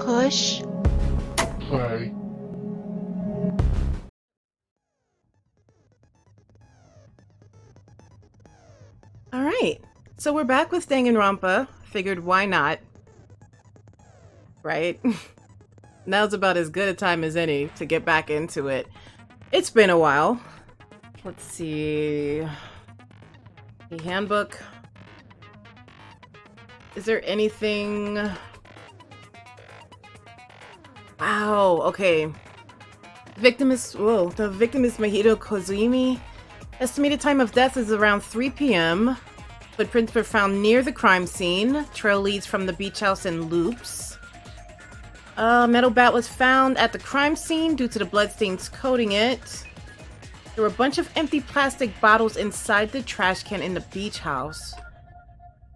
push? Hi. Alright, so we're back with Danganronpa. Figured why not? Right? Now's about as good a time as any to get back into it. It's been a while. Let's see... The handbook. Is there anything... Wow, okay. The victim is Mahito Kozumi. Estimated time of death is around 3 p.m. Footprints were found near the crime scene. Trail leads from the beach house and loops. A metal bat was found at the crime scene due to the bloodstains coating it. There were a bunch of empty plastic bottles inside the trash can in the beach house.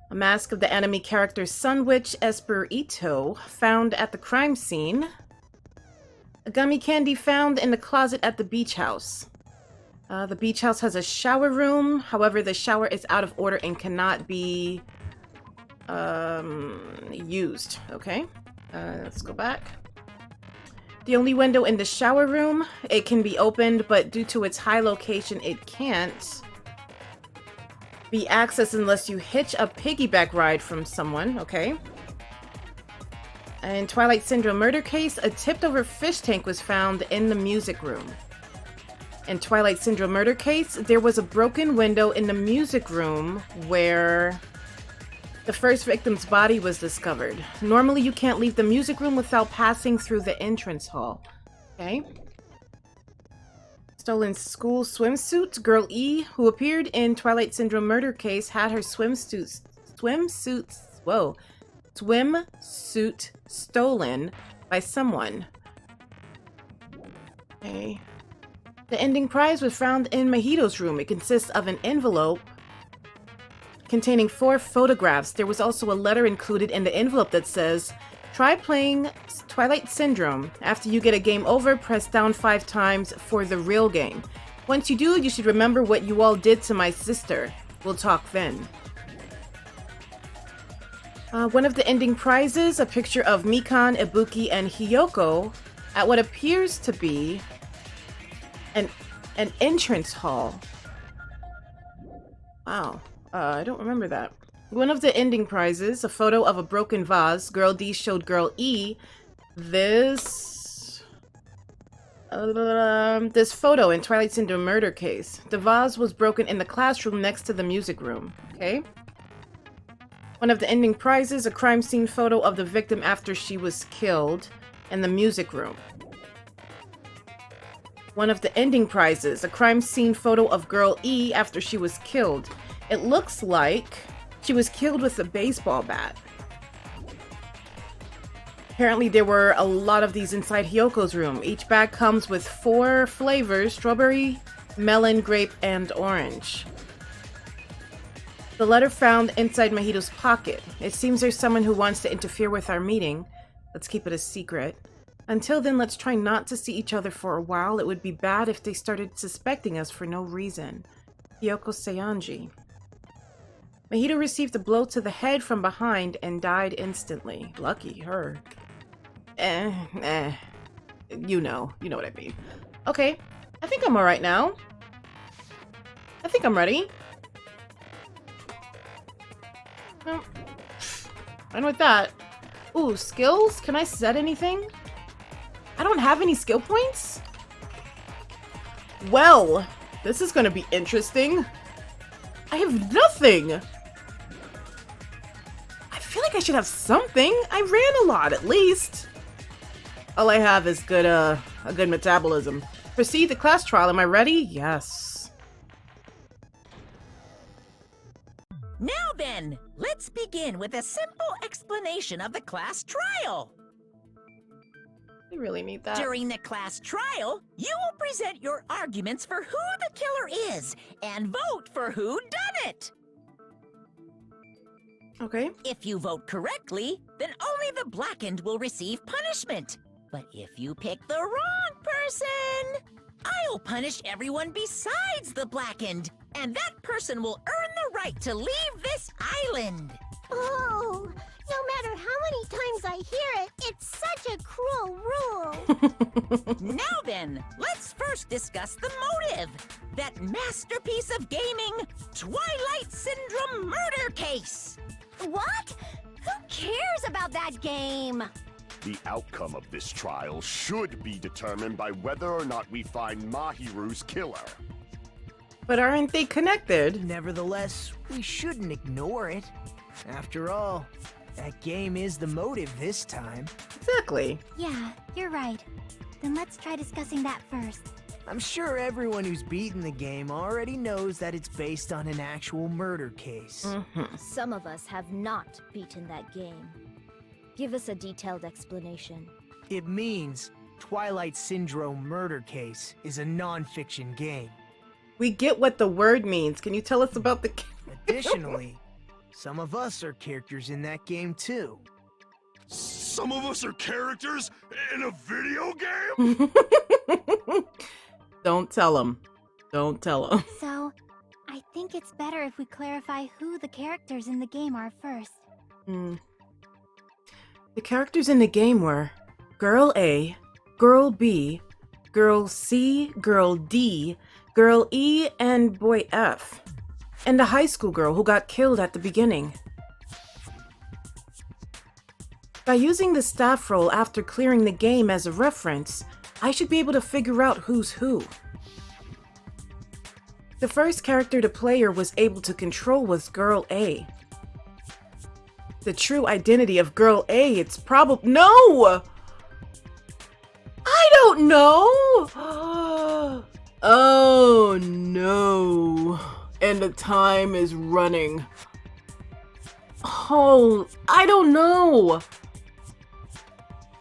A mask of the anime character Sunwitch Esperito found at the crime scene. A gummy candy found in the closet at the beach house. The beach house has a shower room. However, the shower is out of order and cannot be used. Okay, let's go back. The only window in the shower room, it can be opened, but due to its high location, it can't be accessed unless you hitch a piggyback ride from someone. Okay. In Twilight Syndrome murder case, a tipped-over fish tank was found in the music room. In Twilight Syndrome murder case, there was a broken window in the music room where the first victim's body was discovered. Normally, you can't leave the music room without passing through the entrance hall. Okay. Stolen school swimsuit. Girl E, who appeared in Twilight Syndrome murder case, had her swimsuit stolen by someone. Okay. The ending prize was found in Mahito's room. It consists of an envelope containing 4 photographs. There was also a letter included in the envelope that says, "Try playing Twilight Syndrome. After you get a game over, press down 5 times for the real game. Once you do, you should remember what you all did to my sister. We'll talk then." One of the ending prizes, a picture of Mikan, Ibuki, and Hiyoko at what appears to be an entrance hall. Wow. I don't remember that. One of the ending prizes, a photo of a broken vase. Girl D showed Girl E this photo in Twilight Syndrome murder case. The vase was broken in the classroom next to the music room. Okay. One of the ending prizes, a crime scene photo of the victim after she was killed in the music room. One of the ending prizes, a crime scene photo of Girl E after she was killed. It looks like she was killed with a baseball bat. Apparently there were a lot of these inside Hyoko's room. Each bag comes with 4 flavors: strawberry, melon, grape, and orange. The letter found inside Mahito's pocket. It seems there's someone who wants to interfere with our meeting. Let's keep it a secret. Until then, let's try not to see each other for a while. It would be bad if they started suspecting us for no reason. Hyoko Seonji. Mahito received a blow to the head from behind and died instantly. Lucky her. You know what I mean. Okay, I think I'm alright now. I think I'm ready. Well, fine with that. Ooh, skills? Can I set anything? I don't have any skill points? Well, this is gonna be interesting. I have nothing! I feel like I should have something. I ran a lot, at least. All I have is a good metabolism. Proceed to class trial. Am I ready? Yes. Now then, let's begin with a simple explanation of the class trial. You really need that. During the class trial, you will present your arguments for who the killer is and vote for who done it. Okay. If you vote correctly, then only the blackened will receive punishment. But if you pick the wrong person, I'll punish everyone besides the blackened, and that person will earn the right to leave this island. Oh, no matter how many times I hear it, it's such cruel rule. Now then, let's first discuss the motive. That masterpiece of gaming, Twilight Syndrome murder case. What? Who cares about that game? The outcome of this trial should be determined by whether or not we find Mahiru's killer. But aren't they connected? Nevertheless, we shouldn't ignore it. After all, that game is the motive this time. Exactly. Yeah, you're right. Then let's try discussing that first. I'm sure everyone who's beaten the game already knows that it's based on an actual murder case. Some of us have not beaten that game. Give us a detailed explanation. It means Twilight Syndrome Murder Case is a non-fiction game. We get what the word means. Can you tell us about the... Additionally, some of us are characters in that game too. Some of us are characters in a video game? Don't tell him. Don't tell him. So, I think it's better if we clarify who the characters in the game are first. The characters in the game were Girl A, Girl B, Girl C, Girl D, Girl E, and Boy F. And the high school girl who got killed at the beginning. By using the staff roll after clearing the game as a reference, I should be able to figure out who's who. The first character the player was able to control was Girl A. The true identity of Girl A, it's probably... No! I don't know! Oh no. And the time is running. Oh, I don't know.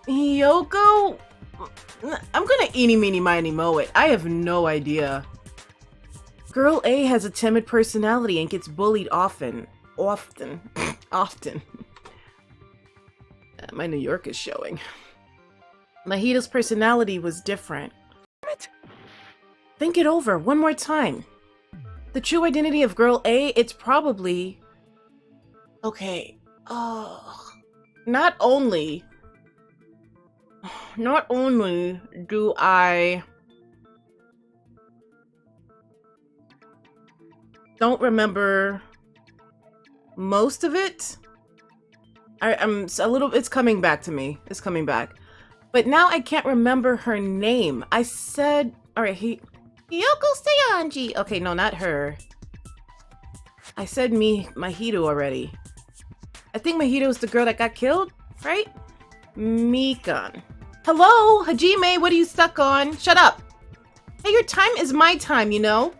Hiyoko? I'm gonna eeny, meeny, miny, moe it. I have no idea. Girl A has a timid personality and gets bullied often. Often. My New York is showing. Mahito's personality was different. Think it over one more time. The true identity of Girl A, it's probably... Okay. Not only do I don't remember most of it. I'm a little, it's coming back to me. It's coming back. But now I can't remember her name. I said, all right, Hiyoko Seonji. Okay, no, not her. I said Mahito already. I think Mahito's the girl that got killed, right? Mikan. Hello, Hajime, what are you stuck on? Shut up. Hey, your time is my time, you know?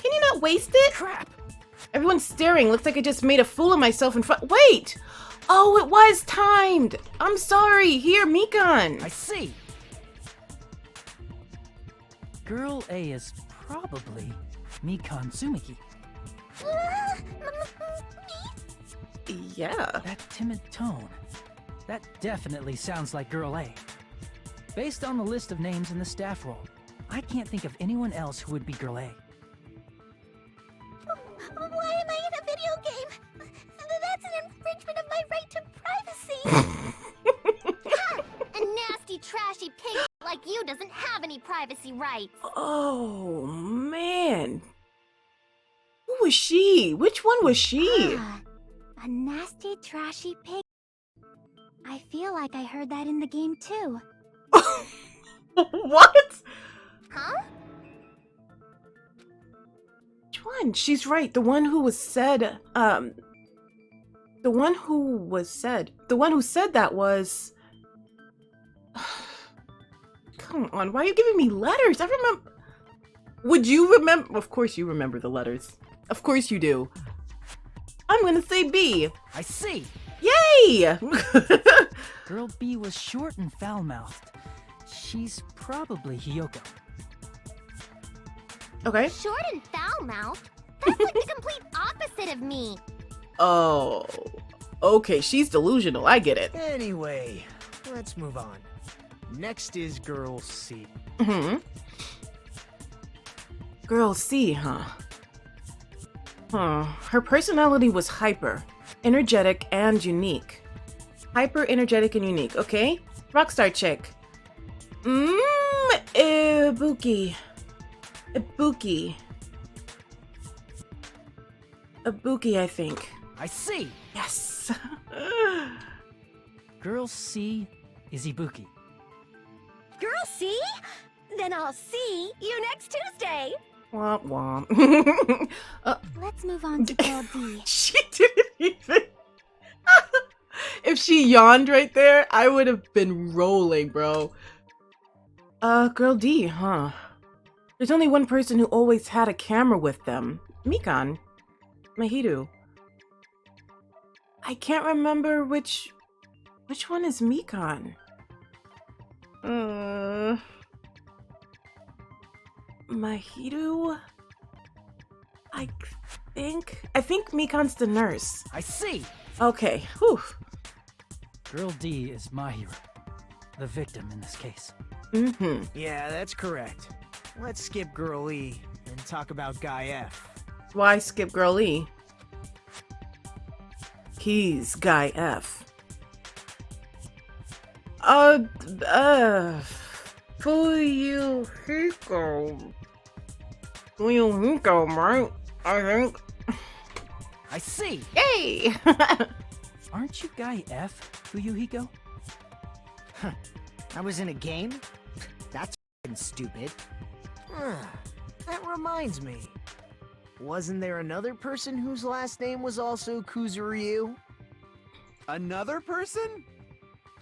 Can you not waste it? Crap! Everyone's staring. Looks like I just made a fool of myself in front. Wait! Oh, it was timed! I'm sorry. Here, Mikan. I see. Girl A is probably Mikan Tsumiki. Yeah. That timid tone. That definitely sounds like Girl A. Based on the list of names in the staff roll, I can't think of anyone else who would be Girl A. Why am I in a video game? That's an infringement of my right to privacy. A nasty, trashy pig like you doesn't have any privacy rights. Oh, man. Who was she? Which one was she? A nasty, trashy pig. I feel like I heard that in the game too. What? Huh? Which one? She's right. The one who was said, the one who said that was... Come on, why are you giving me letters? I remember... Would you remember? Of course you remember the letters. Of course you do. I'm gonna say B. I see! Yay! Girl B was short and foul-mouthed. She's probably Hiyoko. Okay. Short and foul-mouthed? That's like the complete opposite of me. Oh. Okay, she's delusional. I get it. Anyway, let's move on. Next is Girl C. Girl C, huh? Her personality was hyper, energetic, and unique. Hyper, energetic, and unique, okay? Rockstar chick. Ibuki. Ibuki. Ibuki, I think. I see. Yes. Girl C is Ibuki. Girl, see? Then I'll see you next Tuesday. Womp womp. Let's move on to Girl D. She didn't even. If she yawned right there, I would have been rolling, bro. Girl D, huh? There's only one person who always had a camera with them. Mikan. Mahiru. I can't remember which one is Mikan. Mahiru? I think Mikan's the nurse. I see. Okay, whew. Girl D is Mahiru, the victim in this case. Mm-hmm. Yeah, that's correct. Let's skip Girl E and talk about Guy F. Why skip Girl E? He's Guy F. Fuyuhiko. Fuyuhiko, right? I think. I see. Yay! Aren't you Guy F, Fuyuhiko? I was in a game? That's f***ing stupid. That reminds me. Wasn't there another person whose last name was also Kuzuryu? Another person?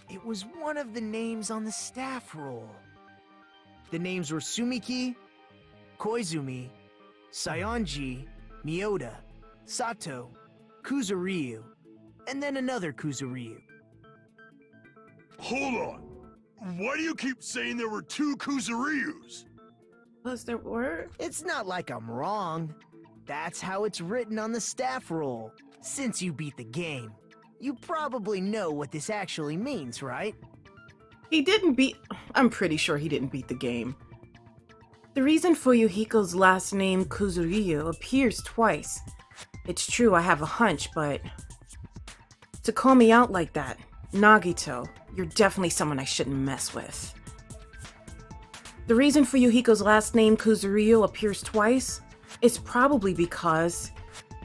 It was one of the names on the staff roll. The names were Sumiki, Koizumi, Sayonji, Miyoda, Sato, Kuzuryu, and then another Kuzuryu. Hold on. Why do you keep saying there were two Kuzuryus? Was there word? It's not like I'm wrong. That's how it's written on the staff roll. Since you beat the game, you probably know what this actually means, right? He didn't beat. I'm pretty sure he didn't beat the game. The reason Fuyuhiko's last name Kuzuryu appears twice. It's true, I have a hunch, but to call me out like that, Nagito, you're definitely someone I shouldn't mess with. The reason Fuyuhiko's last name Kuzuryu appears twice is probably because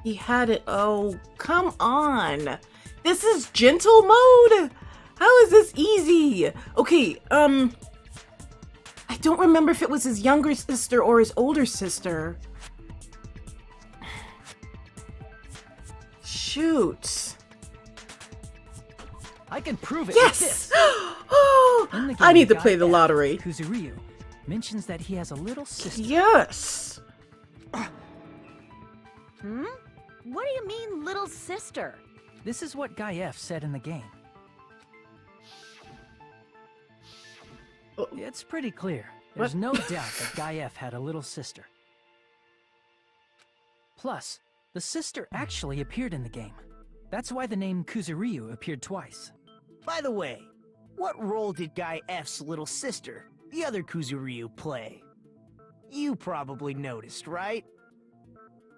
he had it. Oh, come on. This is gentle mode? How is this easy? Okay, I don't remember if it was his younger sister or his older sister. Shoot. I can prove it with Yes! this. Oh, In the I game, need to Guy play the F, lottery. Kuzuryu mentions that he has a little sister. Yes. What do you mean, little sister? This is what Guy F said in the game. It's pretty clear. There's What? no doubt that Guy F had a little sister. Plus, the sister actually appeared in the game. That's why the name Kuzuryu appeared twice. By the way, what role did Guy F's little sister, the other Kuzuryu, play? You probably noticed, right?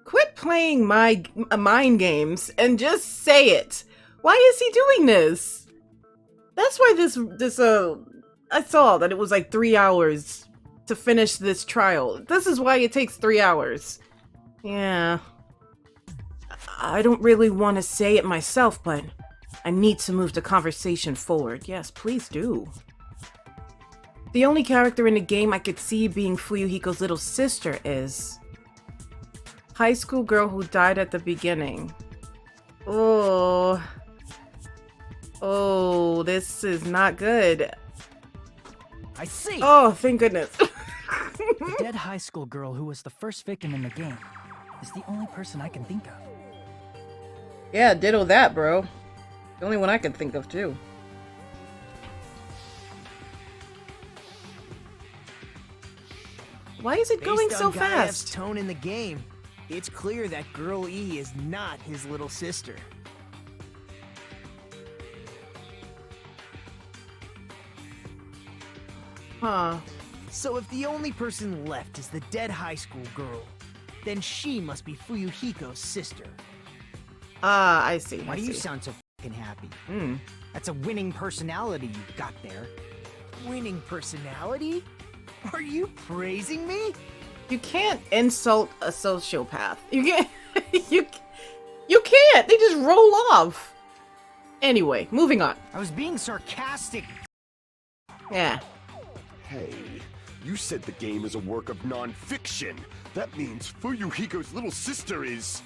Quit playing my mind games and just say it. Why is he doing this? That's why I saw that it was like 3 hours to finish this trial. This is why it takes 3 hours. Yeah. I don't really want to say it myself, but I need to move the conversation forward. Yes, please do. The only character in the game I could see being Fuyuhiko's little sister is high school girl who died at the beginning. Oh, this is not good. I see. Oh, thank goodness. The dead high school girl who was the first victim in the game is the only person I can think of. Yeah, ditto that, bro. The only one I can think of, too. Why is it going Based so on Guy F's fast? tone in the game, it's clear that Girl E is not his little sister. Huh. So if the only person left is the dead high school girl, then she must be Fuyuhiko's sister. Ah, I see. Why I do you see. sound so f***ing happy? That's a winning personality you've got there. Winning personality? Are you praising me? You can't insult a sociopath. You can't. You can't. They just roll off. Anyway, moving on. I was being sarcastic. Yeah. Hey, you said the game is a work of non-fiction. That means Fuyuhiko's little sister is...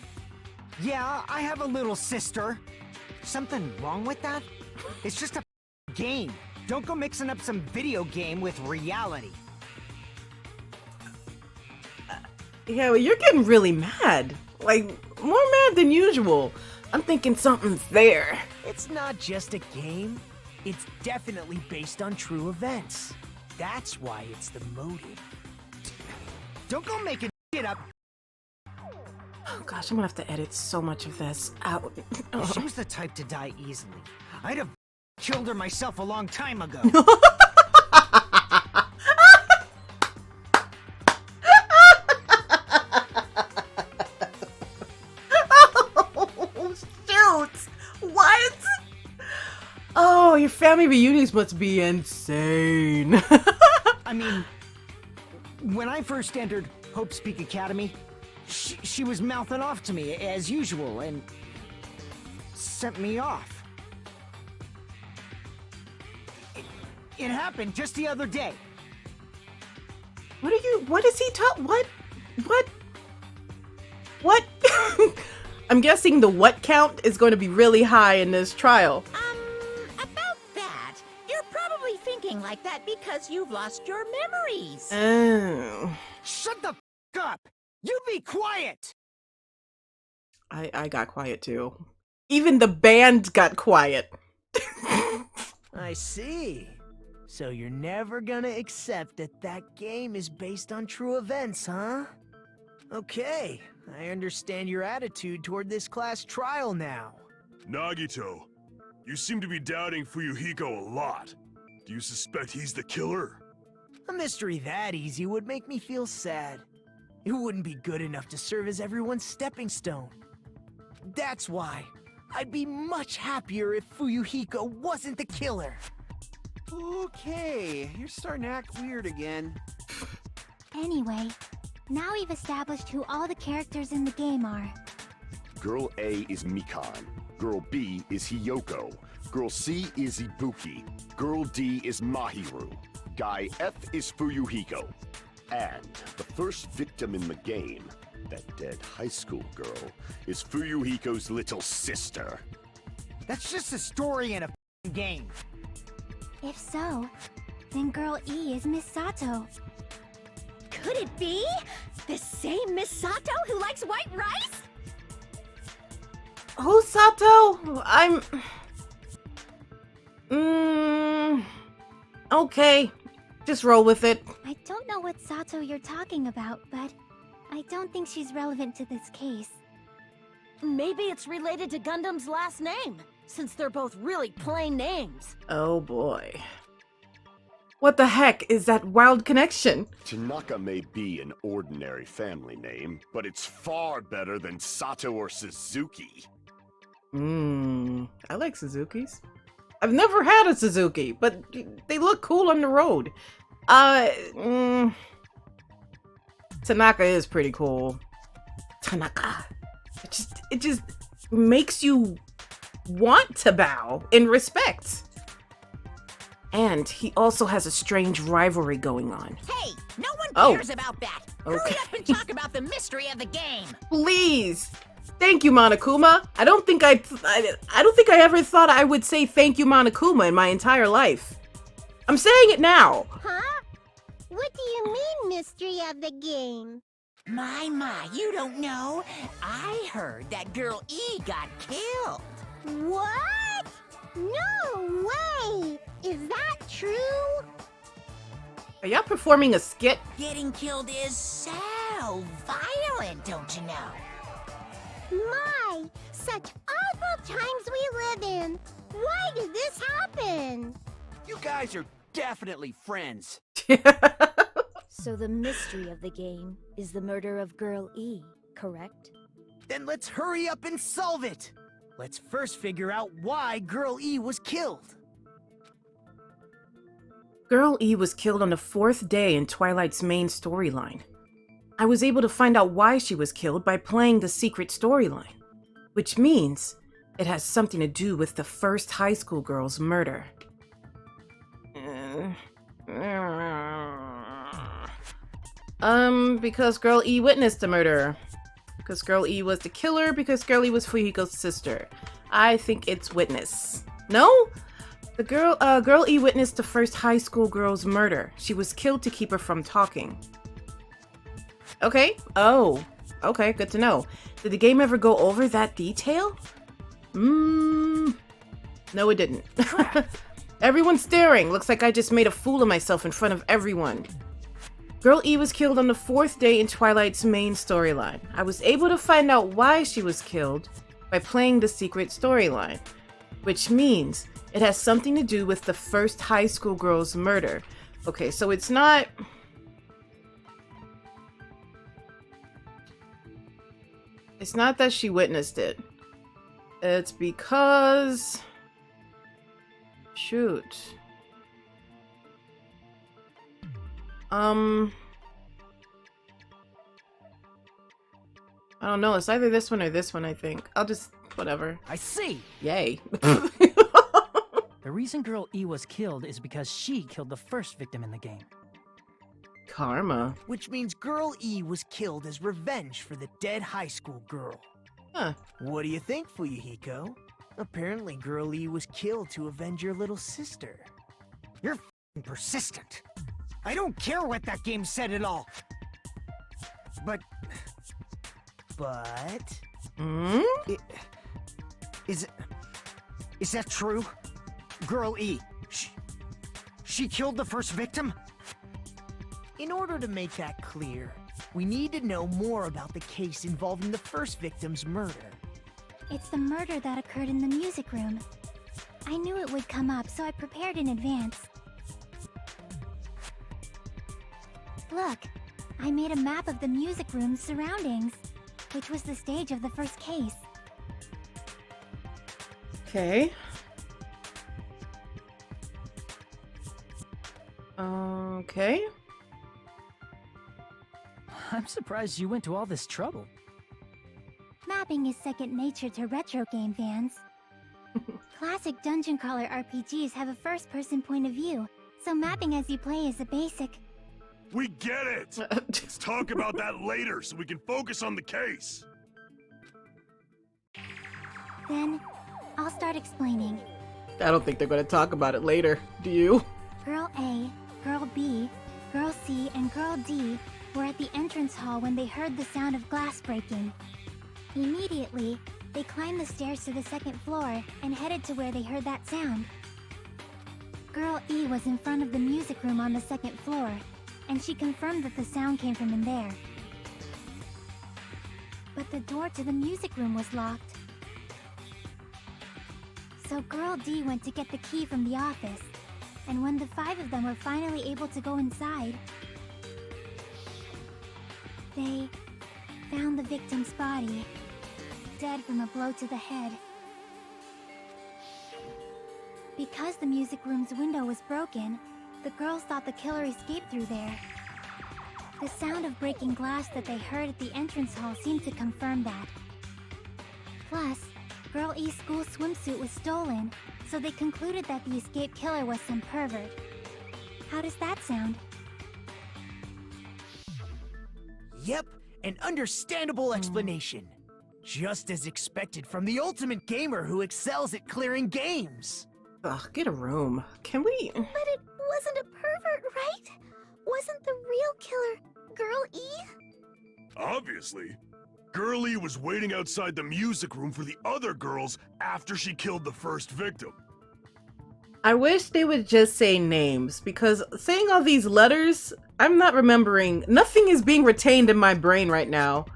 Yeah, I have a little sister. Something wrong with that? It's just a game. Don't go mixing up some video game with reality. Yeah, well, you're getting really mad. Like, more mad than usual. I'm thinking something's there. It's not just a game. It's definitely based on true events. That's why it's the motive. Don't go making shit up. Oh gosh, I'm gonna have to edit so much of this out. If she was the type to die easily, I'd have killed her myself a long time ago. Oh, shoot! What? Oh, your family reunions must be insane. I mean, when I first entered Hope Speak Academy, she was mouthing off to me as usual and sent me off. It happened just the other day. What is he What? I'm guessing the what count is going to be really high in this trial. About that, you're probably thinking like that because you've lost your memories. Oh. Shut the f*** up! You be quiet! I got quiet too. Even the band got quiet. I see. So you're never gonna accept that that game is based on true events, huh? Okay, I understand your attitude toward this class trial now. Nagito, you seem to be doubting Fuyuhiko a lot. Do you suspect he's the killer? A mystery that easy would make me feel sad. It wouldn't be good enough to serve as everyone's stepping stone. That's why I'd be much happier if Fuyuhiko wasn't the killer. Okay, you're starting to act weird again. Anyway, now we've established who all the characters in the game are. Girl A is Mikan. Girl B is Hiyoko. Girl C is Ibuki. Girl D is Mahiru. Guy F is Fuyuhiko. And the first victim in the game, that dead high school girl, is Fuyuhiko's little sister. That's just a story in a game. If so, then Girl E is Miss Sato. Could it be? The same Miss Sato who likes white rice? Who's Sato? Okay. Just roll with it. I don't know what Sato you're talking about, but I don't think she's relevant to this case. Maybe it's related to Gundam's last name, since they're both really plain names. Oh boy. What the heck is that wild connection? Tanaka may be an ordinary family name, but it's far better than Sato or Suzuki. I like Suzukis. I've never had a Suzuki, but they look cool on the road. Tanaka is pretty cool. Tanaka. It just makes you want to bow in respect. And he also has a strange rivalry going on. Hey, no one cares about that. Okay. Hurry up and talk about the mystery of the game. Please. Thank you, Monokuma. I don't think I ever thought I would say thank you, Monokuma, in my entire life. I'm saying it now. Huh? What do you mean, mystery of the game? My, you don't know. I heard that Girl E got killed. What? No way! Is that true? Are y'all performing a skit? Getting killed is so violent, don't you know? My, such awful times we live in. Why did this happen? You guys are definitely friends. So the mystery of the game is the murder of Girl E, correct? Then let's hurry up and solve it. Let's first figure out why Girl E was killed. Girl E was killed on the 4th day in Twilight's main storyline. I was able to find out why she was killed by playing the secret storyline, which means it has something to do with the first high school girl's murder. Because Girl E witnessed the murder. Because Girl E was the killer, because Girl E was Fuyuhiko's sister. I think it's witness. No? The Girl E witnessed the first high school girl's murder. She was killed to keep her from talking. Okay. Oh. Okay, good to know. Did the game ever go over that detail? No, it didn't. Everyone's staring. Looks like I just made a fool of myself in front of everyone. Girl E was killed on the 4th day in Twilight's main storyline. I was able to find out why she was killed by playing the secret storyline, which means it has something to do with the first high school girl's murder. Okay, so it's not... It's not that she witnessed it. It's because... Shoot. I don't know. It's either this one or this one, I think. I'll just... whatever. I see! Yay. The reason Girl E was killed is because she killed the first victim in the game. Karma. Which means Girl E was killed as revenge for the dead high school girl. Huh. What do you think, Fuyuhiko? Apparently Girl E was killed to avenge your little sister. You're f***ing persistent. I don't care what that game said at all. But... Hmm? Is that true? Girl E, she killed the first victim? In order to make that clear, we need to know more about the case involving the first victim's murder. It's the murder that occurred in the music room. I knew it would come up, so I prepared in advance. Look, I made a map of the music room's surroundings, which was the stage of the first case. Okay. Okay. I'm surprised you went to all this trouble. Mapping is second nature to retro game fans. Classic dungeon crawler RPGs have a first-person point of view, so mapping as you play is a basic. We get it! Let's talk about that later so we can focus on the case. Then, I'll start explaining. I don't think they're going to talk about it later. Do you? Girl A, Girl B, Girl C, and Girl D were at the entrance hall when they heard the sound of glass breaking. Immediately, they climbed the stairs to the second floor and headed to where they heard that sound. Girl E was in front of the music room on the second floor, and she confirmed that the sound came from in there. But the door to the music room was locked. So Girl D went to get the key from the office, and when the 5 of them were finally able to go inside, they found the victim's body, dead from a blow to the head. Because the music room's window was broken, the girls thought the killer escaped through there. The sound of breaking glass that they heard at the entrance hall seemed to confirm that. Plus, Girl E's school swimsuit was stolen, so they concluded that the escaped killer was some pervert. How does that sound? Yep, an understandable explanation. Just as expected from the ultimate gamer who excels at clearing games. Ugh, get a room. Can we... But it wasn't a pervert, right? Wasn't the real killer Girl E? Obviously. Girl E was waiting outside the music room for the other girls after she killed the first victim. I wish they would just say names, because saying all these letters, I'm not remembering. Nothing is being retained in my brain right now.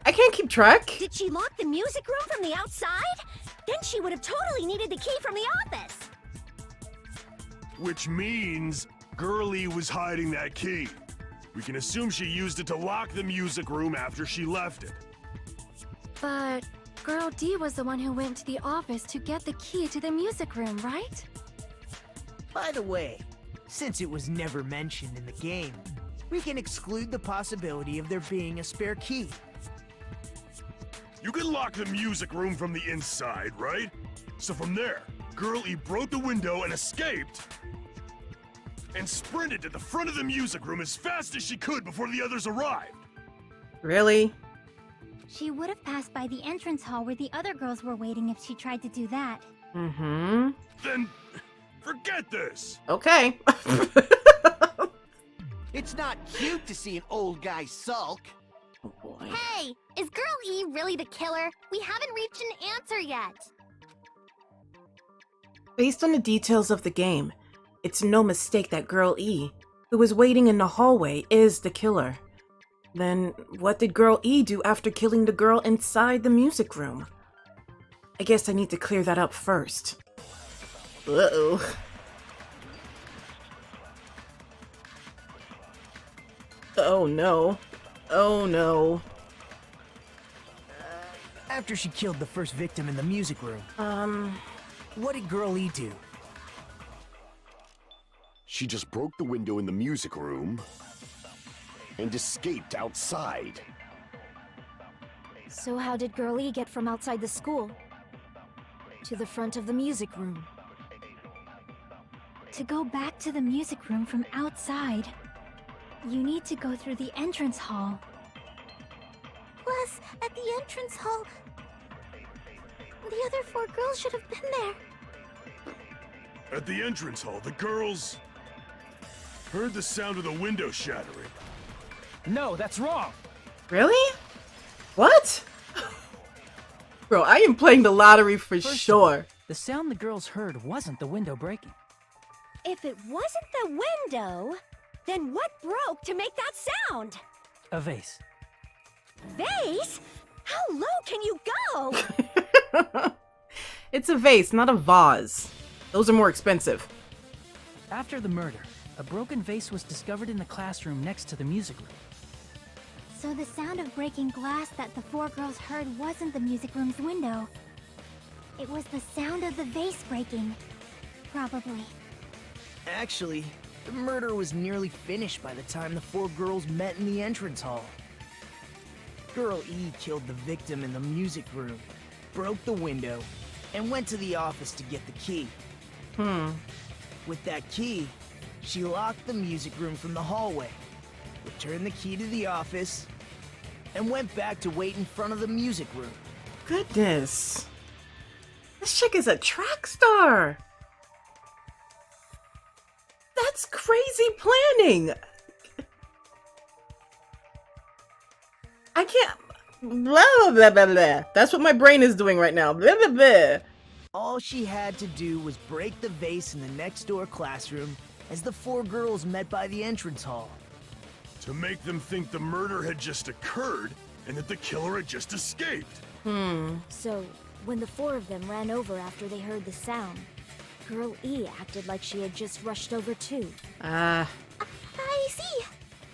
I can't keep track. Did she lock the music room from the outside? Then she would have totally needed the key from the office. Which means Girl E was hiding that key. We can assume she used it to lock the music room after she left it. But Girl D was the one who went to the office to get the key to the music room, right? By the way, since it was never mentioned in the game, we can exclude the possibility of there being a spare key. You can lock the music room from the inside, right? So from there, Girl E broke the window and escaped, and sprinted to the front of the music room as fast as she could before the others arrived. Really? She would have passed by the entrance hall where the other girls were waiting if she tried to do that. Mm-hmm. Then, forget this! Okay. It's not cute to see an old guy sulk. Oh boy. Hey, is Girl E really the killer? We haven't reached an answer yet. Based on the details of the game, it's no mistake that Girl E, who was waiting in the hallway, is the killer. Then, what did Girl E do after killing the girl inside the music room? I guess I need to clear that up first. Uh-oh. Oh no. Oh no. After she killed the first victim in the music room, what did Girl E do? She just broke the window in the music room and escaped outside. So how did Girl E get from outside the school to the front of the music room? To go back to the music room from outside, you need to go through the entrance hall. Plus, at the entrance hall, the other 4 girls should have been there. At the entrance hall, the girls heard the sound of the window shattering. No, that's wrong. Really? What? Bro, I am playing the lottery for First of sure. all, the sound the girls heard wasn't the window breaking. If it wasn't the window, then what broke to make that sound? A vase. Vase? How low can you go? It's a vase, not a vase. Those are more expensive. After the murder, a broken vase was discovered in the classroom next to the music room. So the sound of breaking glass that the 4 girls heard wasn't the music room's window. It was the sound of the vase breaking. Probably. Actually, the murder was nearly finished by the time the 4 girls met in the entrance hall. Girl E killed the victim in the music room, broke the window, and went to the office to get the key. With that key, she locked the music room from the hallway, returned the key to the office, and went back to wait in front of the music room. Goodness. This chick is a track star. That's crazy planning. I can't. Blah, blah, blah, blah. That's what my brain is doing right now. Blah, blah, blah. All she had to do was break the vase in the next door classroom as the 4 girls met by the entrance hall. To make them think the murder had just occurred and that the killer had just escaped. So, when the 4 of them ran over after they heard the sound, Girl E acted like she had just rushed over too. I see.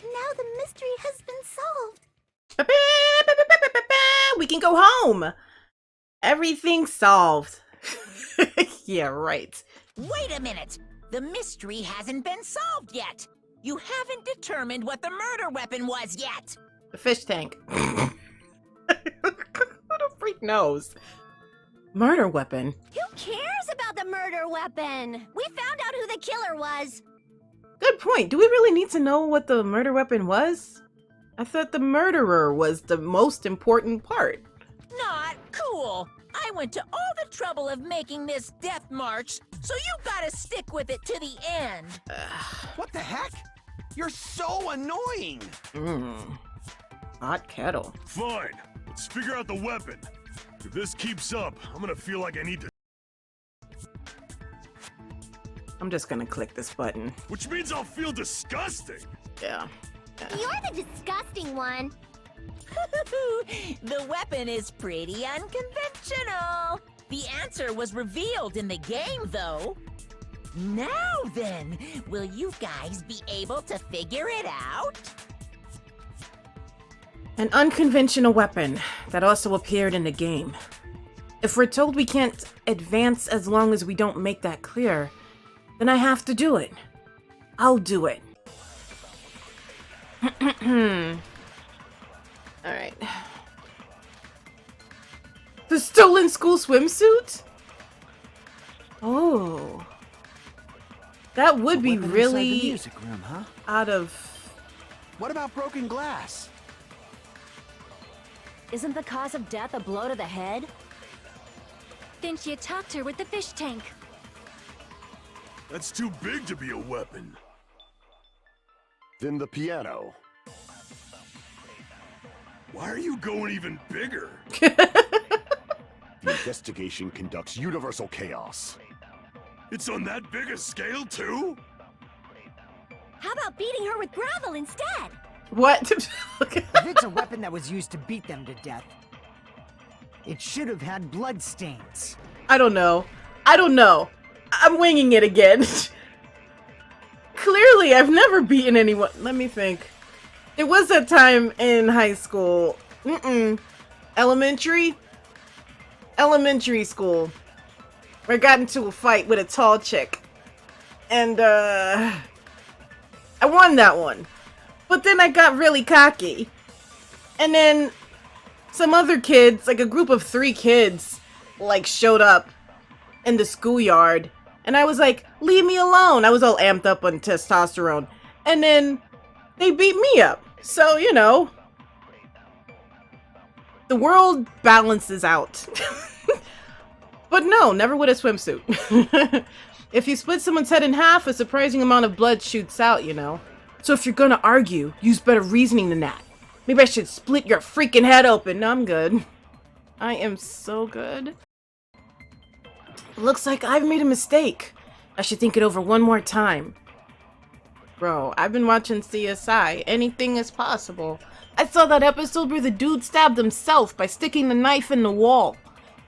Now the mystery has been solved. We can go home. Everything's solved. Yeah, right. Wait a minute! The mystery hasn't been solved yet! You haven't determined what the murder weapon was yet! The fish tank. Who the freak knows? Murder weapon? Who cares about the murder weapon? We found out who the killer was. Good point. Do we really need to know what the murder weapon was? I thought the murderer was the most important part. Not cool! I went to all the trouble of making this death march, so you gotta stick with it to the end! What the heck? You're so annoying! Hot kettle. Fine, let's figure out the weapon. If this keeps up, I'm gonna feel like I need to... I'm just gonna click this button. Which means I'll feel disgusting! Yeah. You're the disgusting one. The weapon is pretty unconventional. The answer was revealed in the game, though. Now then, will you guys be able to figure it out? An unconventional weapon that also appeared in the game. If we're told we can't advance as long as we don't make that clear, then I have to do it. I'll do it. Alright. The stolen school swimsuit? Oh. That would be Weapon inside the really music room, huh? out of... What about broken glass? Isn't the cause of death a blow to the head? Then she attacked her with the fish tank. That's too big to be a weapon. Then the piano. Why are you going even bigger? The investigation conducts universal chaos. It's on that big a scale, too? How about beating her with gravel instead? What? If it's a weapon that was used to beat them to death, it should have had blood stains. I don't know. I don't know. I'm winging it again. Clearly, I've never beaten anyone. Let me think. There was that time in high school. Elementary school. Where I got into a fight with a tall chick. And, I won that one. But then I got really cocky. And then some other kids, like a group of 3 kids, like showed up in the schoolyard. And I was like, leave me alone. I was all amped up on testosterone. And then they beat me up. So, you know, the world balances out. But no, never with a swimsuit. If you split someone's head in half, a surprising amount of blood shoots out, you know. So if you're gonna argue, use better reasoning than that. Maybe I should split your freaking head open. No, I'm good. I am so good. Looks like I've made a mistake. I should think it over one more time. Bro, I've been watching CSI. Anything is possible. I saw that episode where the dude stabbed himself by sticking the knife in the wall.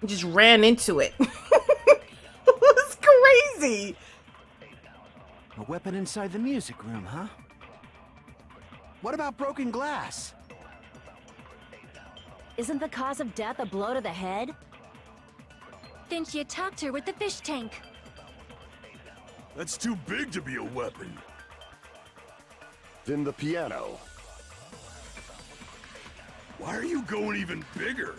And just ran into it. It was crazy. A weapon inside the music room, huh? What about broken glass? Isn't the cause of death a blow to the head? Then she attacked her with the fish tank. That's too big to be a weapon. Then the piano. Why are you going even bigger?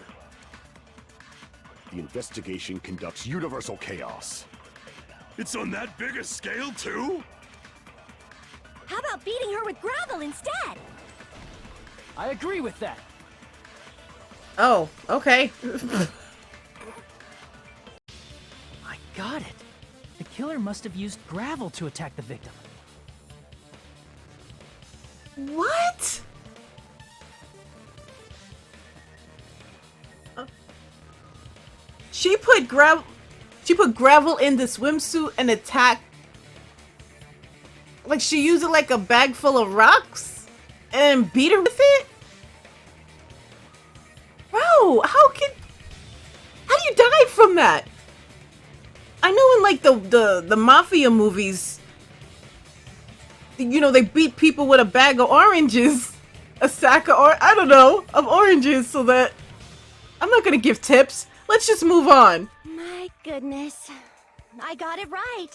The investigation conducts universal chaos. It's on that big a scale, too? How about beating her with gravel instead? I agree with that. Oh, okay. I got it. The killer must have used gravel to attack the victim. What? She put gravel in the swimsuit and attacked. Like she used it like a bag full of rocks and beat her with it? Bro, how do you die from that? I know in like the mafia movies, you know, they beat people with a bag of oranges, a sack of of oranges, so that I'm not gonna give tips. Let's just move on. My goodness. I got it right.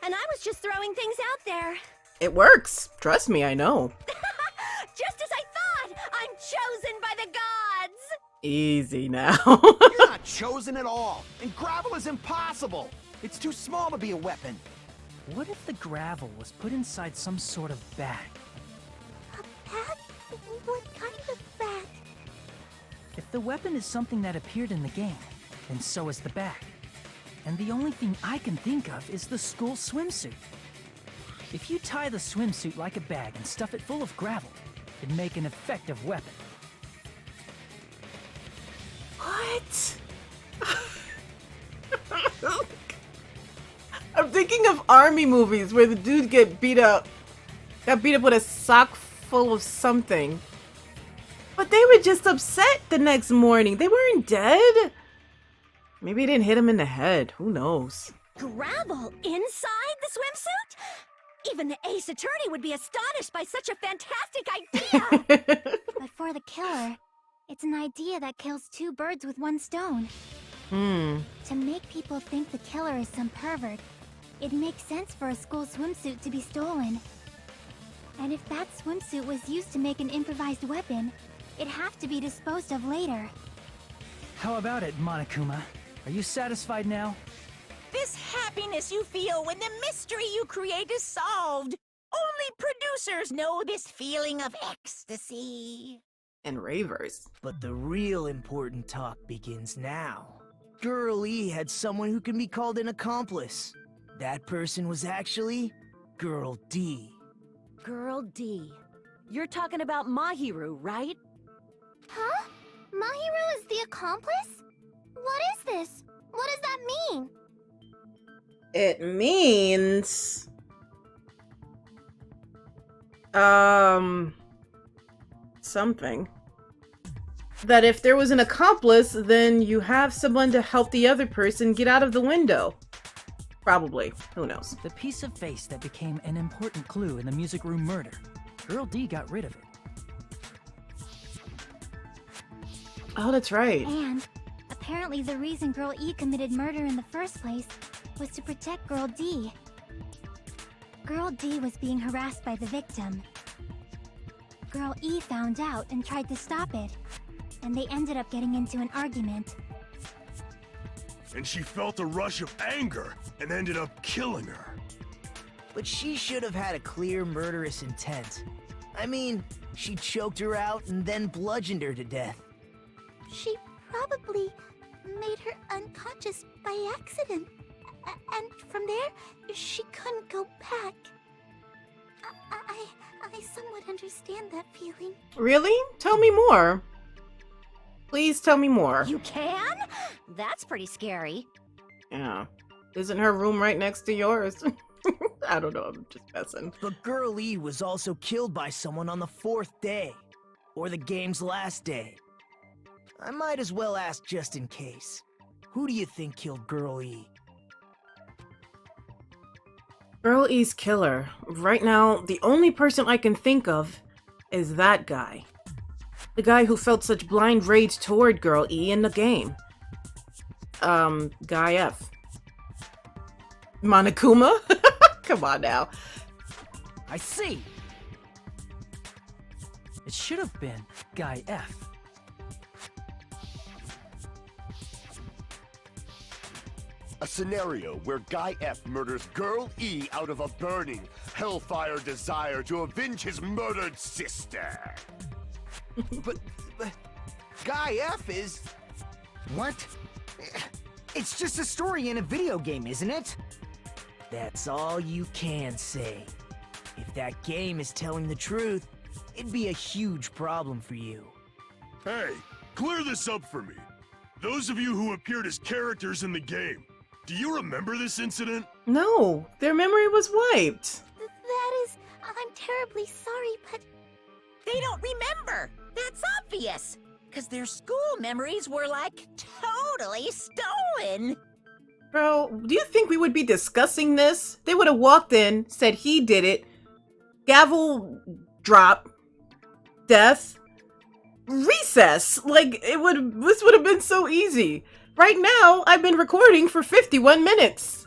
And I was just throwing things out there. It works. Trust me, I know. Just as I thought! I'm chosen by the gods! Easy now. You're not chosen at all, and gravel is impossible. It's too small to be a weapon. What if the gravel was put inside some sort of bag? A bag? What kind of bag? If the weapon is something that appeared in the game, then so is the bag. And the only thing I can think of is the school swimsuit. If you tie the swimsuit like a bag and stuff it full of gravel, it'd make an effective weapon. What? I'm thinking of army movies where the dude got beat up with a sock full of something. But they were just upset the next morning. They weren't dead. Maybe it didn't hit him in the head. Who knows? Gravel inside the swimsuit? Even the ace attorney would be astonished by such a fantastic idea! But for the killer, it's an idea that kills 2 birds with 1 stone. To make people think the killer is some pervert, it makes sense for a school swimsuit to be stolen. And if that swimsuit was used to make an improvised weapon, it'd have to be disposed of later. How about it, Monokuma? Are you satisfied now? This happiness you feel when the mystery you create is solved. Only producers know this feeling of ecstasy. And ravers. But the real important talk begins now. Girl E had someone who can be called an accomplice. That person was actually Girl D. Girl D. You're talking about Mahiru, right? Huh? Mahiru is the accomplice? What is this? What does that mean? It means... something. That if there was an accomplice, then you have someone to help the other person get out of the window. Probably. Who knows? The piece of face that became an important clue in the music room murder. Girl D got rid of it. Oh, that's right. And apparently the reason Girl E committed murder in the first place was to protect Girl D. Girl D was being harassed by the victim. Girl E found out and tried to stop it, and they ended up getting into an argument. And she felt a rush of anger and ended up killing her. But she should have had a clear murderous intent. I mean, she choked her out and then bludgeoned her to death. She probably made her unconscious by accident. And from there, she couldn't go back. I somewhat understand that feeling. Really? Tell me more. Please tell me more. You can? That's pretty scary. Yeah. Isn't her room right next to yours? I don't know, I'm just messing. But Girl E was also killed by someone on the 4th day. Or the game's last day. I might as well ask just in case. Who do you think killed Girl E? Girl E's killer. Right now, the only person I can think of is that guy. The guy who felt such blind rage toward Girl E in the game. Guy F. Monokuma? Come on now. I see! It should have been Guy F. A scenario where Guy F murders Girl E out of a burning, hellfire desire to avenge his murdered sister. But Guy F is... What? It's just a story in a video game, isn't it? That's all you can say. If that game is telling the truth, it'd be a huge problem for you. Hey, clear this up for me. Those of you who appeared as characters in the game, do you remember this incident? No, their memory was wiped. That is... I'm terribly sorry, but... They don't remember. That's obvious. Because their school memories were, like, totally stolen. Bro, do you think we would be discussing this? They would have walked in, said he did it, gavel drop, death, recess. Like, this would have been so easy. Right now, I've been recording for 51 minutes.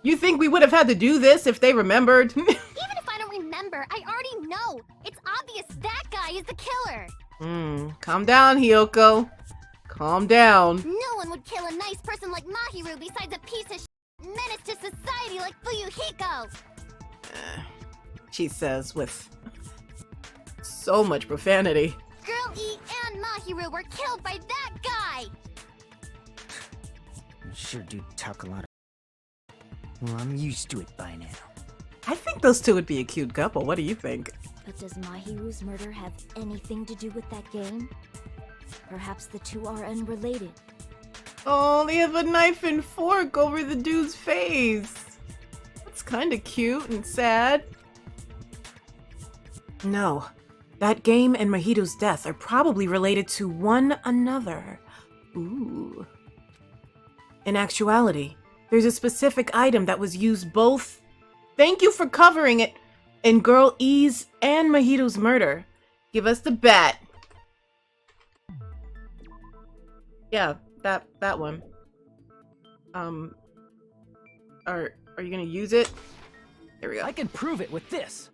You think we would have had to do this if they remembered? Even if I don't remember, I already know. It's obvious that guy is the killer. Calm down, Hiyoko. Calm down. No one would kill a nice person like Mahiru besides a piece of menace to society like Fuyuhiko. She says with so much profanity. Girl E and Mahiru were killed by that guy. You sure do talk a lot of... Well, I'm used to it by now. I think those two would be a cute couple. What do you think? But does Mahiru's murder have anything to do with that game? Perhaps the two are unrelated. Oh, they have a knife and fork over the dude's face. That's kind of cute and sad. No, that game and Mahito's death are probably related to one another. Ooh. In actuality, there's a specific item that was used both... Thank you for covering it! In Girl E's and Mahito's murder. Give us the bat. Yeah, that one. Are you gonna use it? There we go. I can prove it with this.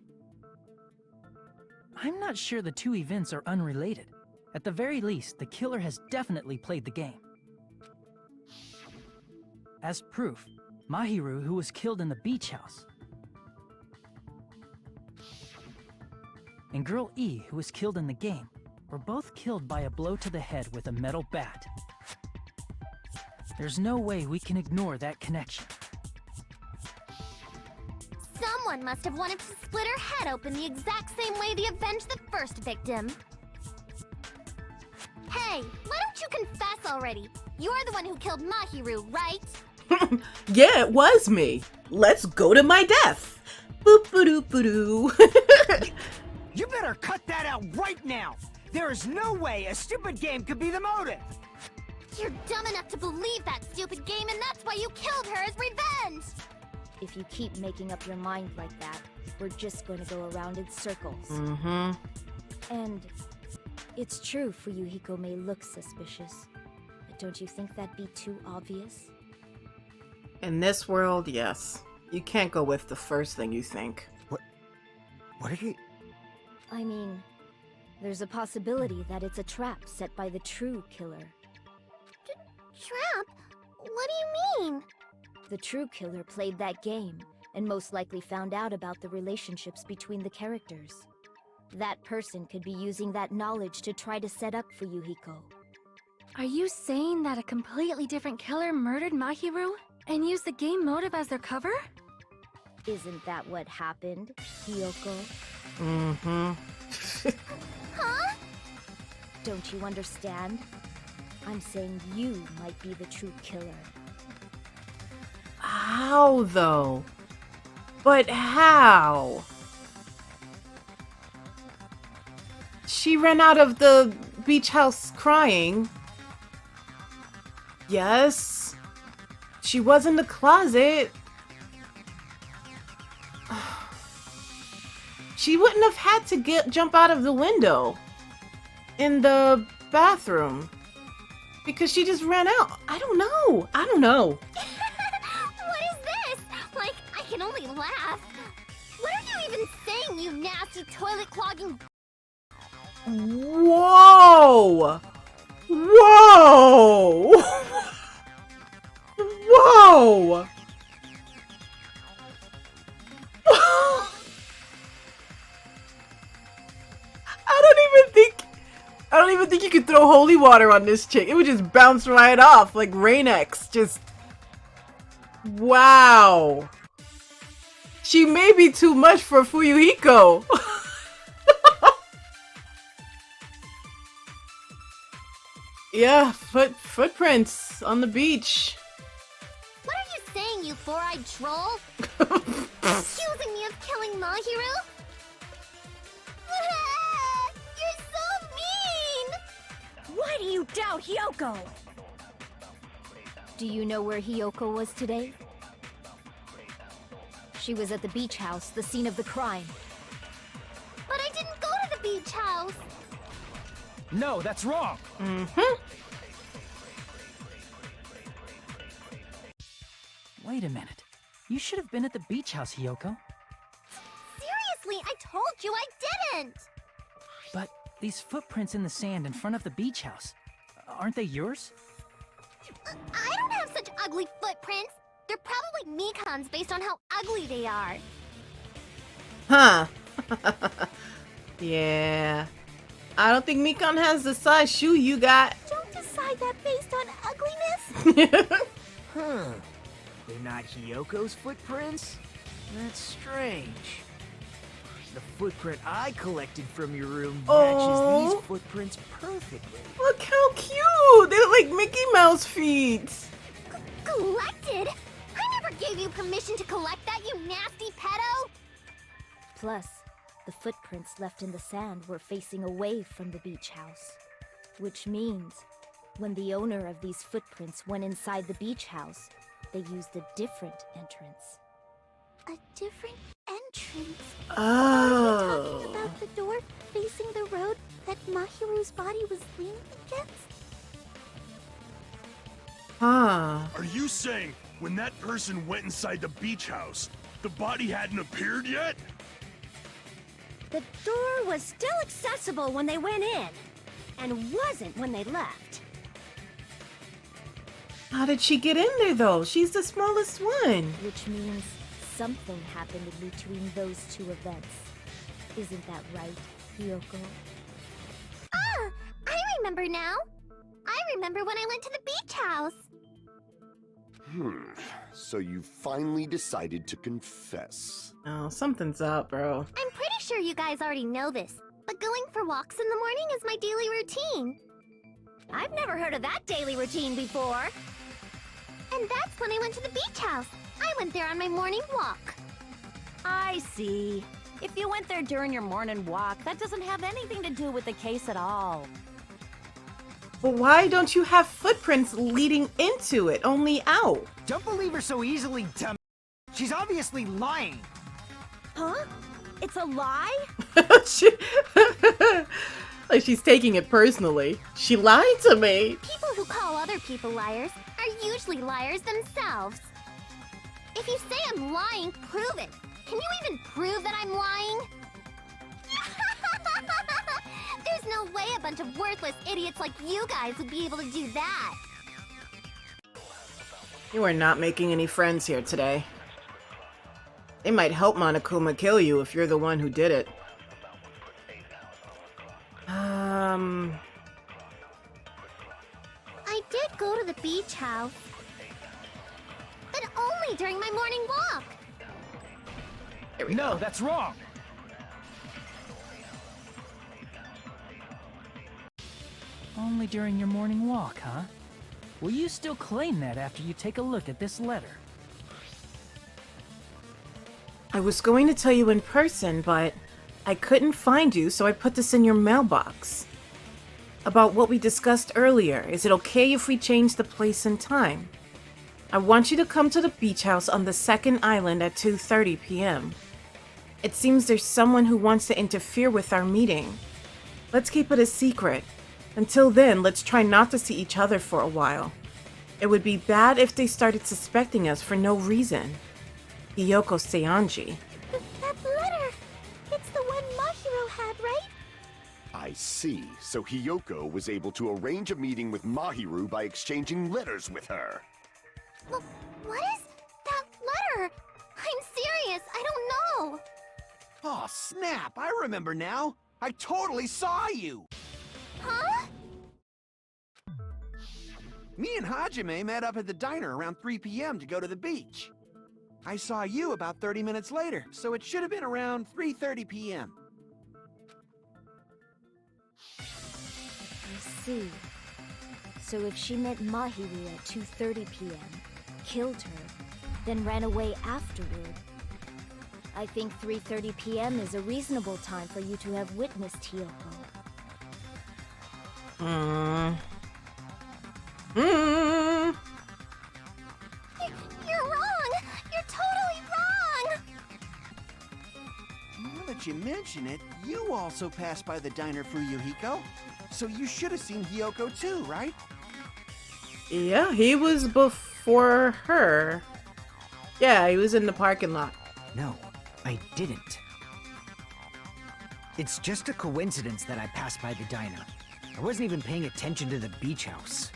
I'm not sure the two events are unrelated. At the very least, the killer has definitely played the game. As proof, Mahiru, who was killed in the beach house, and Girl E, who was killed in the game, were both killed by a blow to the head with a metal bat. There's no way we can ignore that connection. Someone must have wanted to split her head open the exact same way they avenged the first victim. Hey, why don't you confess already? You're the one who killed Mahiru, right? Yeah, it was me. Let's go to my death. Boop ba doo ba doo. You better cut that out right now! There is no way a stupid game could be the motive! You're dumb enough to believe that stupid game, and that's why you killed her as revenge! If you keep making up your mind like that, we're just going to go around in circles. Mm-hmm. And it's true Fuyuhiko may look suspicious, but don't you think that'd be too obvious? In this world, yes. You can't go with the first thing you think. What are you... I mean, there's a possibility that it's a trap set by the true killer. Trap? What do you mean? The true killer played that game, and most likely found out about the relationships between the characters. That person could be using that knowledge to try to set up Fuyuhiko. Are you saying that a completely different killer murdered Mahiru and used the game motive as their cover? Isn't that what happened, Hiyoko? Mm-hmm. Huh? Don't you understand? I'm saying you might be the true killer. How, though? But how? She ran out of the beach house crying. Yes. She was in the closet. She wouldn't have had to jump out of the window in the bathroom because she just ran out. I don't know. What is this? Like, I can only laugh. What are you even saying, you nasty toilet clogging... Whoa! Whoa! Whoa! I don't even think you could throw holy water on this chick. It would just bounce right off like Rain-X. Just... Wow. She may be too much for Fuyuhiko. Yeah, footprints on the beach. What are you saying, you four-eyed troll? Accusing me of killing Mahiru? You're so mean! Why do you doubt Hiyoko? Do you know where Hiyoko was today? She was at the beach house, the scene of the crime. But I didn't go to the beach house! No, that's wrong! Mm-hmm. Wait a minute. You should have been at the beach house, Hiyoko. Seriously, I told you I didn't! But these footprints in the sand in front of the beach house, aren't they yours? I don't have such ugly footprints! They're probably Mikan's based on how ugly they are. Huh. Yeah. I don't think Mikan has the size shoe you got. Don't decide that based on ugliness! Huh. They're not Hiyoko's footprints? That's strange. The footprint I collected from your room matches these footprints perfectly. Look how cute! They look like Mickey Mouse feet. Collected? I never gave you permission to collect that, you nasty pedo! Plus, the footprints left in the sand were facing away from the beach house. Which means, when the owner of these footprints went inside the beach house, they used a different entrance. A different entrance? Oh. Are you talking about the door facing the road that Mahiru's body was leaning against? Huh. Are you saying when that person went inside the beach house, the body hadn't appeared yet? The door was still accessible when they went in, and wasn't when they left. How did she get in there, though? She's the smallest one. Which means something happened in between those two events. Isn't that right, Hiyoko? Ah, I remember now. I remember when I went to the beach house. So you finally decided to confess. Oh, something's up, bro. I'm pretty sure you guys already know this, but going for walks in the morning is my daily routine. I've never heard of that daily routine before. And that's when I went to the beach house. I went there on my morning walk. I see. If you went there during your morning walk, that doesn't have anything to do with the case at all. But why don't you have footprints leading into it, only out? Don't believe her so easily, dumb. She's obviously lying. Huh? It's a lie? Like she's taking it personally. She lied to me. People who call other people liars are usually liars themselves. If you say I'm lying, prove it. Can you even prove that I'm lying? There's no way a bunch of worthless idiots like you guys would be able to do that. You are not making any friends here today. They might help Monokuma kill you if you're the one who did it. I did go to the beach house. But only during my morning walk. No, that's wrong. Only during your morning walk, huh? Will you still claim that after you take a look at this letter? I was going to tell you in person, but I couldn't find you, so I put this in your mailbox. About what we discussed earlier. Is it okay if we change the place and time? I want you to come to the beach house on the second island at 2:30 p.m. It seems there's someone who wants to interfere with our meeting. Let's keep it a secret. Until then, let's try not to see each other for a while. It would be bad if they started suspecting us for no reason. Hiyoko Seonji. That letter! It's the one Mahiro had, right? I see. So Hiyoko was able to arrange a meeting with Mahiru by exchanging letters with her. Well, what is that letter? I'm serious, I don't know. Oh, snap! I remember now. I totally saw you. Huh? Me and Hajime met up at the diner around 3 p.m. to go to the beach. I saw you about 30 minutes later, so it should have been around 3:30 p.m. I see. So if she met Mahiru at 2:30 p.m., killed her, then ran away afterward, I think 3:30 p.m. is a reasonable time for you to have witnessed Hiyoko. You're wrong! You're totally wrong! Now that you mention it, you also passed by the diner, Fuyuhiko. So you should have seen Hiyoko too, right? Yeah, he was before her. Yeah, he was in the parking lot. No, I didn't. It's just a coincidence that I passed by the diner. I wasn't even paying attention to the beach house.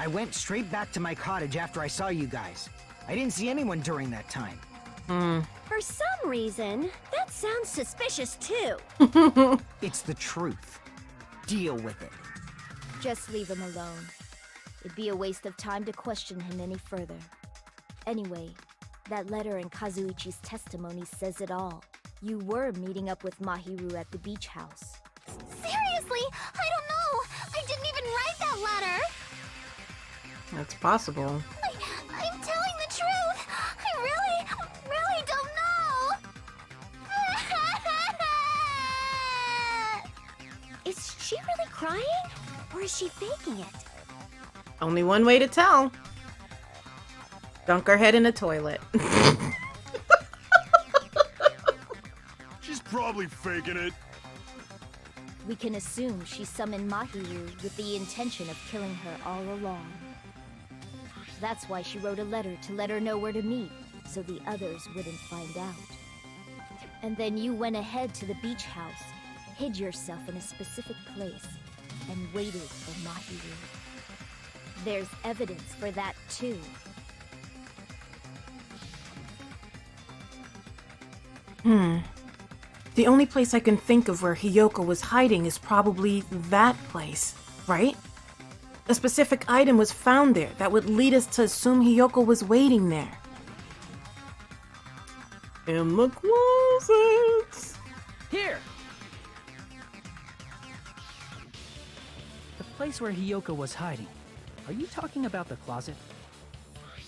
I went straight back to my cottage after I saw you guys. I didn't see anyone during that time. For some reason, that sounds suspicious too. It's the truth. Deal with it. Just leave him alone. It'd be a waste of time to question him any further. Anyway, that letter in Kazuichi's testimony says it all. You were meeting up with Mahiru at the beach house. Seriously, I don't know. I didn't even write that letter. That's possible. I'm telling the truth. I really don't know. Is she really crying? Or is she faking it? Only one way to tell. Dunk her head in a toilet. She's probably faking it. We can assume she summoned Mahiru with the intention of killing her all along. That's why she wrote a letter to let her know where to meet, so the others wouldn't find out. And then you went ahead to the beach house, hid yourself in a specific place, and waited for Mahiru. There's evidence for that too. The only place I can think of where Hiyoko was hiding is probably that place, right? A specific item was found there that would lead us to assume Hiyoko was waiting there. In the closets. Here! The place where Hiyoko was hiding. Are you talking about the closet?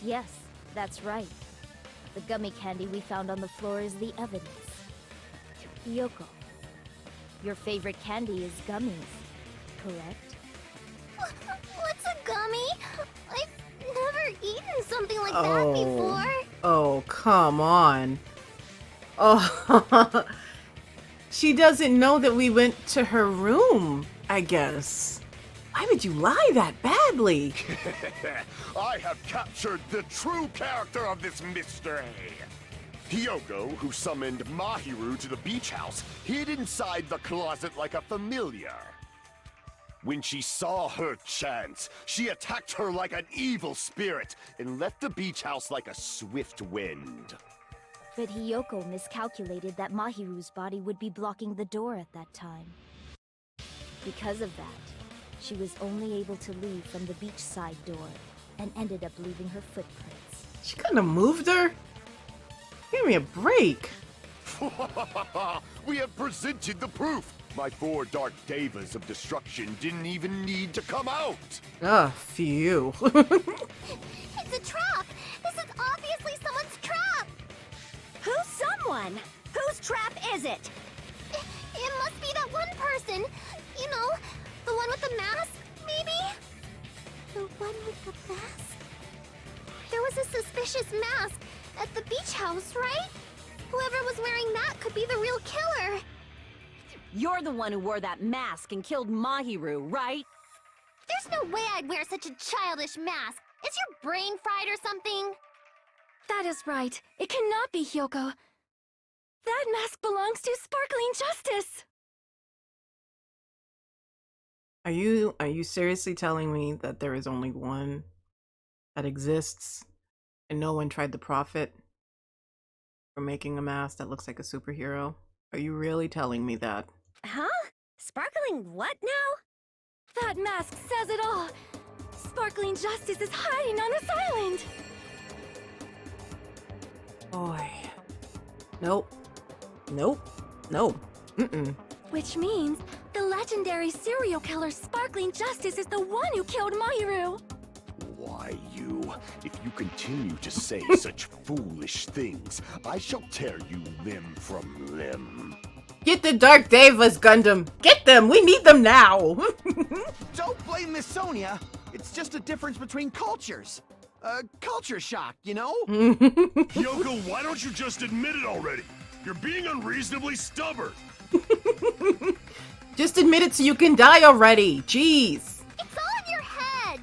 Yes, that's right. The gummy candy we found on the floor is the evidence. Hiyoko, your favorite candy is gummies, correct? What's a gummy? I've never eaten something like that before. Oh, come on. Oh, she doesn't know that we went to her room, I guess. Why would you lie that badly? I have captured the true character of this mystery. Hiyoko, who summoned Mahiru to the beach house, hid inside the closet like a familiar. When she saw her chance, she attacked her like an evil spirit and left the beach house like a swift wind. But Hiyoko miscalculated that Mahiru's body would be blocking the door at that time. Because of that, she was only able to leave from the beachside door and ended up leaving her footprints. She couldn't have moved her? Give me a break. We have presented the proof. My 4 dark devas of destruction didn't even need to come out. Phew. It's a trap! This is obviously someone's trap! Who's someone? Whose trap is it? It must be that one person. You know, the one with the mask, maybe? The one with the mask? There was a suspicious mask at the beach house, right? Whoever was wearing that could be the real killer. You're the one who wore that mask and killed Mahiru, right? There's no way I'd wear such a childish mask. Is your brain fried or something? That is right. It cannot be Hiyoko. That mask belongs to Sparkling Justice. Are you seriously telling me that there is only one that exists and no one tried to profit from making a mask that looks like a superhero? Are you really telling me that? Huh? Sparkling what now? That mask says it all. Sparkling Justice is hiding on this island. Boy. Nope. Nope. No. Mm-mm. Which means the legendary serial killer Sparkling Justice is the one who killed Mahiru. Why, you? If you continue to say such foolish things, I shall tear you limb from limb. Get the Dark Devas, Gundam! Get them! We need them now! Don't blame Miss Sonia. It's just a difference between cultures. Culture shock, you know? Hiyoko, why don't you just admit it already? You're being unreasonably stubborn. Just admit it so you can die already! Jeez! It's all in your heads!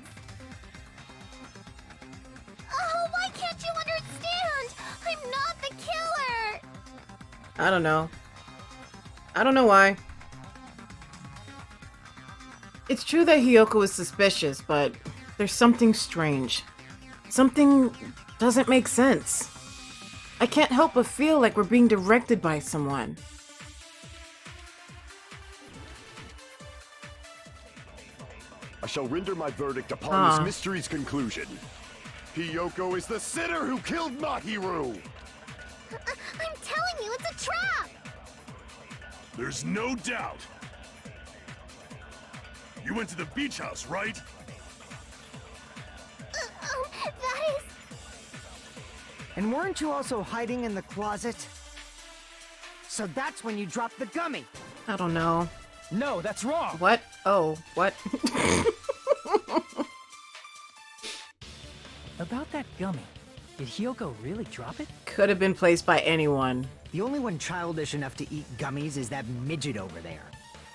Oh, why can't you understand? I'm not the killer! I don't know. I don't know why. It's true that Hiyoko is suspicious, but there's something strange. Something doesn't make sense. I can't help but feel like we're being directed by someone. I shall render my verdict upon this mystery's conclusion. Hiyoko is the sinner who killed Mahiru! I'm telling you, it's a trap! There's no doubt. You went to the beach house, right? That is... And weren't you also hiding in the closet? So that's when you dropped the gummy. I don't know. No, that's wrong. What? Oh, what? About that gummy, did Hiyoko really drop it? Could have been placed by anyone. The only one childish enough to eat gummies is that midget over there.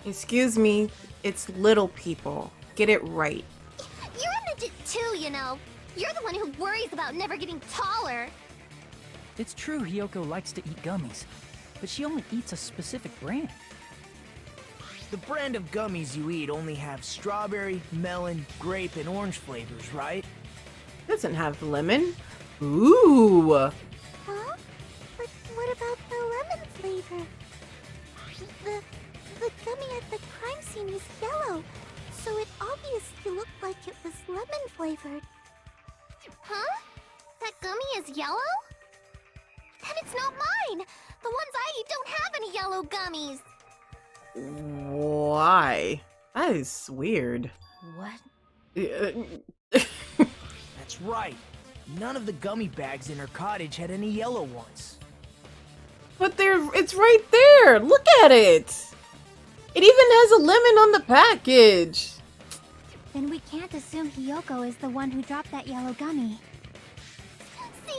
Excuse me, it's little people. Get it right. You're a midget too, you know. You're the one who worries about never getting taller. It's true Hiyoko likes to eat gummies, but she only eats a specific brand. The brand of gummies you eat only have strawberry, melon, grape, and orange flavors, right? Doesn't have lemon. Ooh. Huh? But what about the lemon flavor? The gummy at the crime scene is yellow, so it obviously looked like it was lemon flavored. Huh? That gummy is yellow? Then it's not mine! The ones I eat don't have any yellow gummies! Why? That is weird. What? That's right. None of the gummy bags in her cottage had any yellow ones. But it's right there. Look at it. It even has a lemon on the package. Then we can't assume Hiyoko is the one who dropped that yellow gummy. See?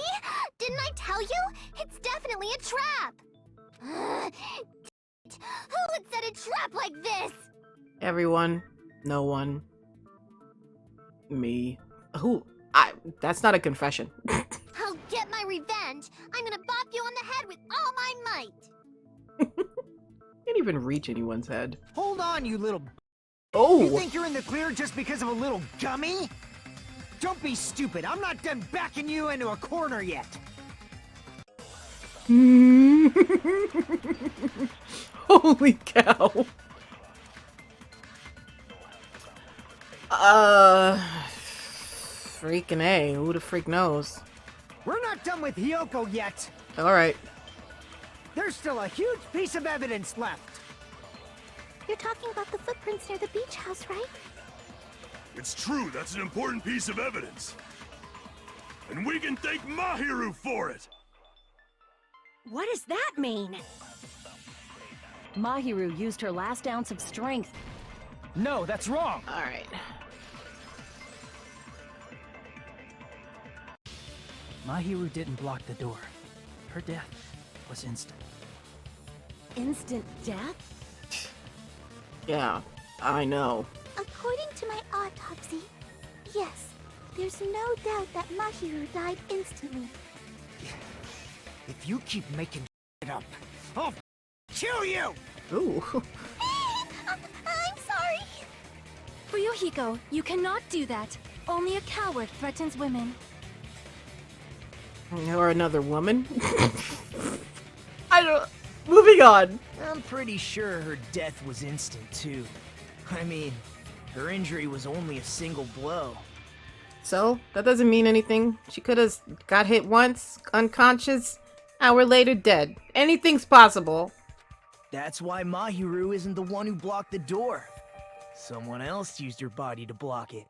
Didn't I tell you? It's definitely a trap! Who would set a trap like this? Everyone. No one. Me. That's not a confession. I'll get my revenge! I'm gonna bop you on the head with all my might! Can't even reach anyone's head. Hold on, you little... Oh! You think you're in the clear just because of a little gummy? Don't be stupid. I'm not done backing you into a corner yet. Holy cow. Freaking A. Who the freak knows? We're not done with Hiyoko yet. Alright. There's still a huge piece of evidence left. You're talking about the footprints near the beach house, right? It's true, that's an important piece of evidence. And we can thank Mahiru for it! What does that mean? Mahiru used her last ounce of strength. No, that's wrong. Alright. Mahiru didn't block the door. Her death was instant. Instant death? Yeah, I know. According to my autopsy, yes, there's no doubt that Mahiru died instantly. If you keep making it up, I'll kill you! Ooh. I'm sorry! Fuyuhiko, you cannot do that. Only a coward threatens women. Or another woman? I don't... Moving on. I'm pretty sure her death was instant, too. I mean, her injury was only a single blow. So, that doesn't mean anything. She could have got hit once, unconscious, hour later dead. Anything's possible. That's why Mahiru isn't the one who blocked the door. Someone else used her body to block it.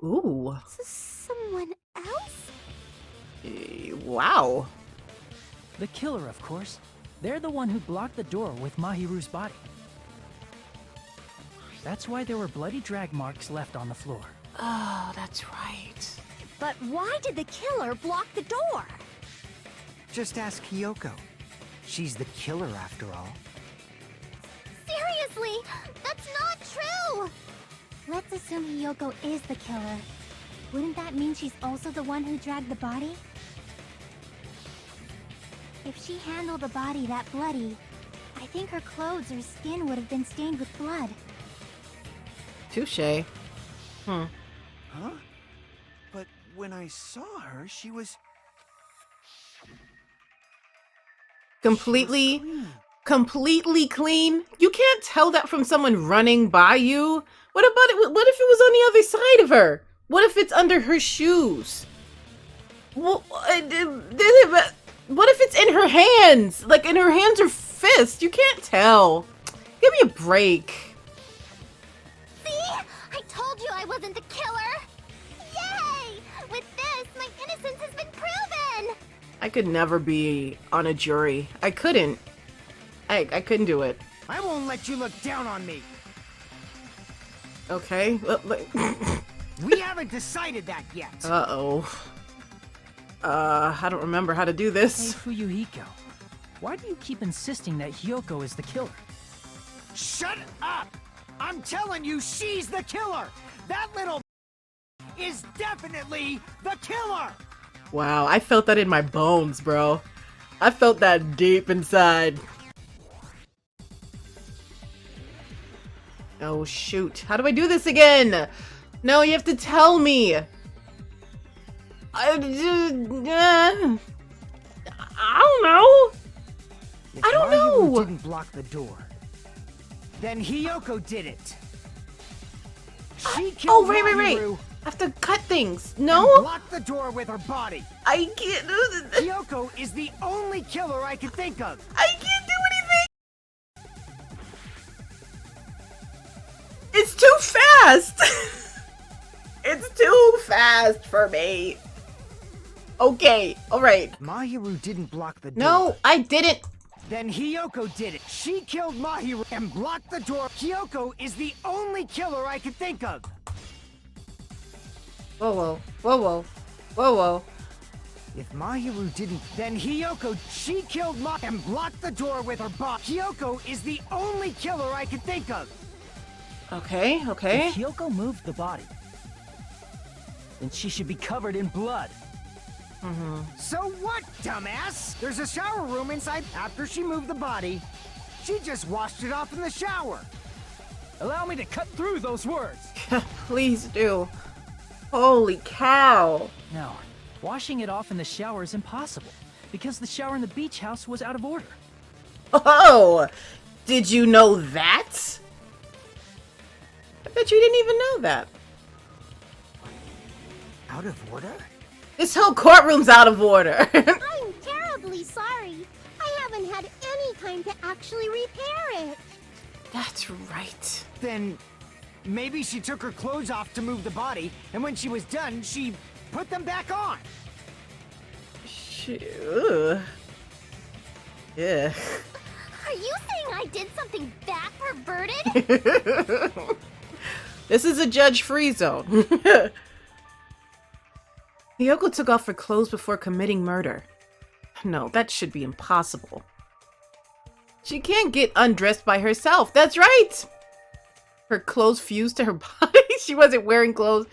Ooh. Someone else? Wow. The killer, of course. They're the one who blocked the door with Mahiru's body. That's why there were bloody drag marks left on the floor. Oh, that's right. But why did the killer block the door? Just ask Hiyoko. She's the killer after all. Seriously, that's not true! Let's assume Hiyoko is the killer. Wouldn't that mean she's also the one who dragged the body? If she handled the body that bloody, I think her clothes or skin would have been stained with blood. Touché. Huh? But when I saw her, she was... Completely clean. You can't tell that from someone running by you. What if it was on the other side of her? What if it's under her shoes? What if it's in her hands? Like, in her hands or fist? You can't tell. Give me a break. See? I told you I wasn't the killer! Yay! With this, my innocence has been proven! I could never be on a jury. I couldn't. I couldn't do it. I won't let you look down on me. Okay. We haven't decided that yet. Uh-oh. I don't remember how to do Hey, this. Fuyuhiko. Why do you keep insisting that Hiyoko is the killer? Shut up! I'm telling you, she's the killer! That little is definitely the killer! Wow, I felt that in my bones, bro. I felt that deep inside. Oh shoot, how do I do this again? No, you have to tell me. I don't know. If I don't Mahiru know. didn't block the door, then Hiyoko did it. She killed Oh, right. Mahiru I have to cut things. and No? blocked the door with her body. I can't do this. Hiyoko is the only killer I can think of. I can't do anything. It's too fast. It's too fast for me. Okay, alright. Mahiru didn't block the door. No, I didn't. Then Hiyoko did it. She killed Mahiru and blocked the door. Hiyoko is the only killer I can think of. Whoa. Whoa. If Mahiru didn't, then Hiyoko, she killed and blocked the door with her body. Hiyoko is the only killer I can think of. Okay. If Hiyoko moved the body, then she should be covered in blood. So what, dumbass? There's a shower room inside. After she moved the body, she just washed it off in the shower. Allow me to cut through those words. Please do. Holy cow. No, washing it off in the shower is impossible because the shower in the beach house was out of order. Oh, did you know that? I bet you didn't even know that. Out of order? This whole courtroom's out of order. I'm terribly sorry. I haven't had any time to actually repair it. That's right. Then maybe she took her clothes off to move the body, and when she was done, she put them back on. Ugh. Yeah. Are you saying I did something that perverted? This is a judge-free zone. Hiyoko took off her clothes before committing murder. No, that should be impossible. She can't get undressed by herself. That's right! Her clothes fused to her body. She wasn't wearing clothes.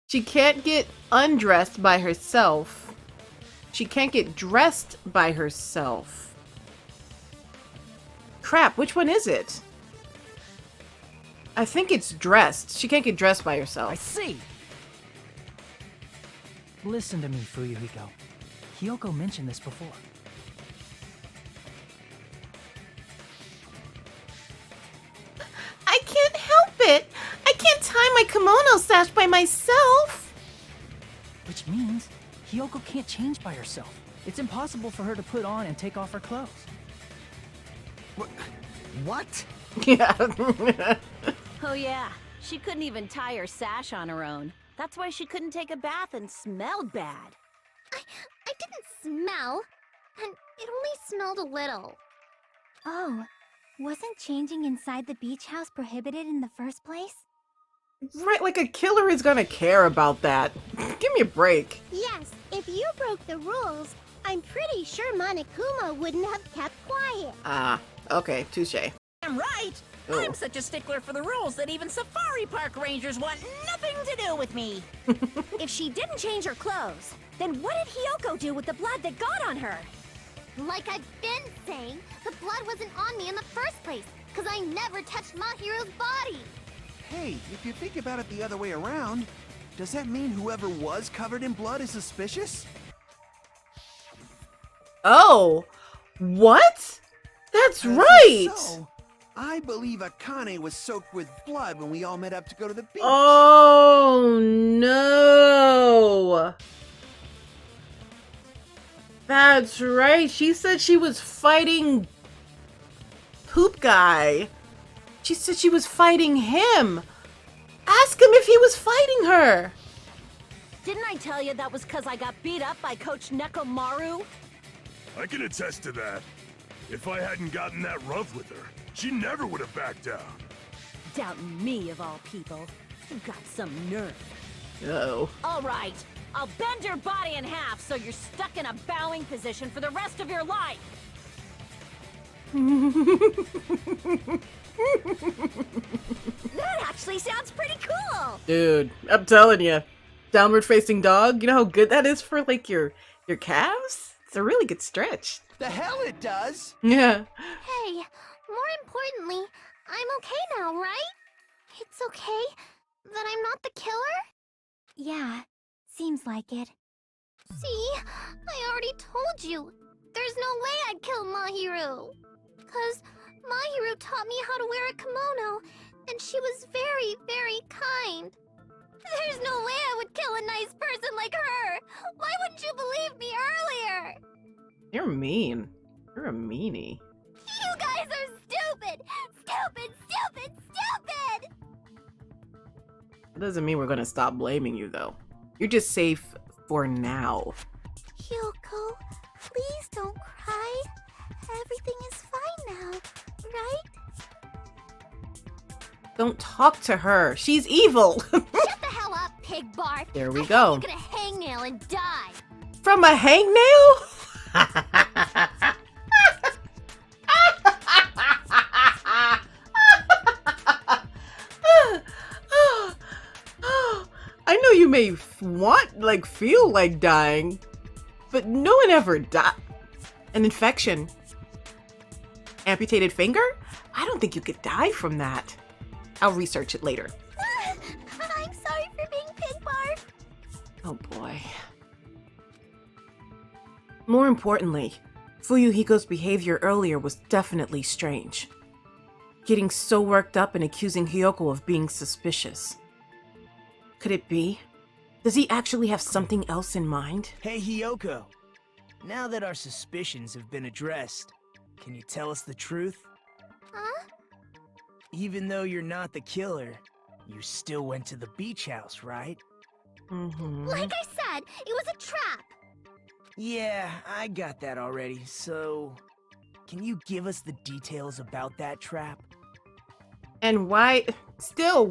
She can't get undressed by herself. She can't get dressed by herself. Crap, which one is it? I think it's dressed. She can't get dressed by I herself. see. Listen to me, Fuyuhiko. Hiyoko mentioned this before. I can't help it. I can't tie my kimono sash by myself. Which means Hiyoko can't change by herself. It's impossible for her to put on and take off her clothes. What? Yeah. Oh yeah, she couldn't even tie her sash on her own. That's why she couldn't take a bath and smelled bad. I didn't smell, and it only smelled a little. Oh, wasn't changing inside the beach house prohibited in the first place? Right, like a killer is gonna care about that. Give me a break. Yes, if you broke the rules, I'm pretty sure Monokuma wouldn't have kept quiet. Ah, okay, touche. I'm right. Oh. I'm such a stickler for the rules that even safari park rangers want nothing to do with me. If she didn't change her clothes, then what did Hiyoko do with the blood that got on her? Like I've been saying, the blood wasn't on me in the first place, because I never touched Mahiru's body. Hey, if you think about it the other way around, does that mean whoever was covered in blood is suspicious? Oh, what? That's If right. So, I believe Akane was soaked with blood when we all met up to go to the beach. Oh no. That's right. She said she was fighting Poop Guy. She said she was fighting him. Ask him if he was fighting her. Didn't I tell you that was because I got beat up by Coach Nekomaru? I can attest to that. If I hadn't gotten that rough with her, she never would have backed down. Doubting me, of all people. You got some nerve. Oh. All right, I'll bend your body in half so you're stuck in a bowing position for the rest of your life. That actually sounds pretty cool. Dude, I'm telling you. downward facing dog. You know how good that is for like your calves? It's a really good stretch. The hell it does! Yeah. Hey, more importantly, I'm okay now, right? It's okay that I'm not the killer? Yeah, seems like it. See, I already told you. There's no way I'd kill Mahiru. 'Cause Mahiru taught me how to wear a kimono, and she was very, very kind. There's no way I would kill a nice person like her. Why wouldn't you believe me earlier? You're mean. You're a meanie. You guys are stupid! Stupid, stupid, stupid! That doesn't mean we're gonna stop blaming you, though. You're just safe for now. Hyoko, please don't cry. Everything is fine now, right? Don't talk to her. She's evil. Shut the hell up, pig barf. There we I go. thought you could hangnail and die. From a hangnail? I know you may feel like dying, but no one ever died. An infection. Amputated finger? I don't think you could die from that. I'll research it later. I'm sorry for being pig barf. Oh boy. More importantly, Fuyuhiko's behavior earlier was definitely strange. Getting so worked up and accusing Hyoko of being suspicious. Could it be? Does he actually have something else in mind? Hey, Hyoko. Now that our suspicions have been addressed, can you tell us the truth? Huh? Even though you're not the killer, you still went to the beach house, right? Mm-hmm. Like I said, it was a trap. Yeah, I got that already, so... Can you give us the details about that trap? And why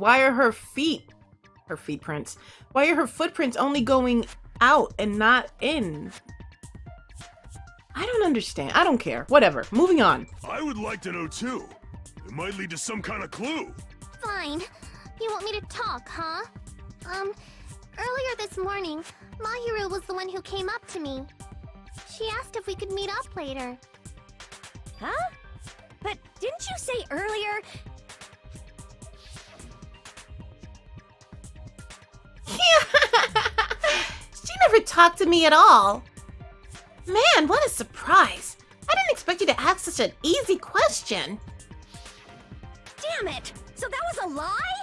are her footprints only going out and not in? I don't understand. I don't care. Whatever. Moving on. I would like to know too. It might lead to some kind of clue. Fine. You want me to talk, huh? Earlier this morning, Mahiru was the one who came up to me. She asked if we could meet up later. Huh? But didn't you say earlier? She never talked to me at all. Man, what a surprise. I didn't expect you to ask such an easy question. Damn it! So that was a lie?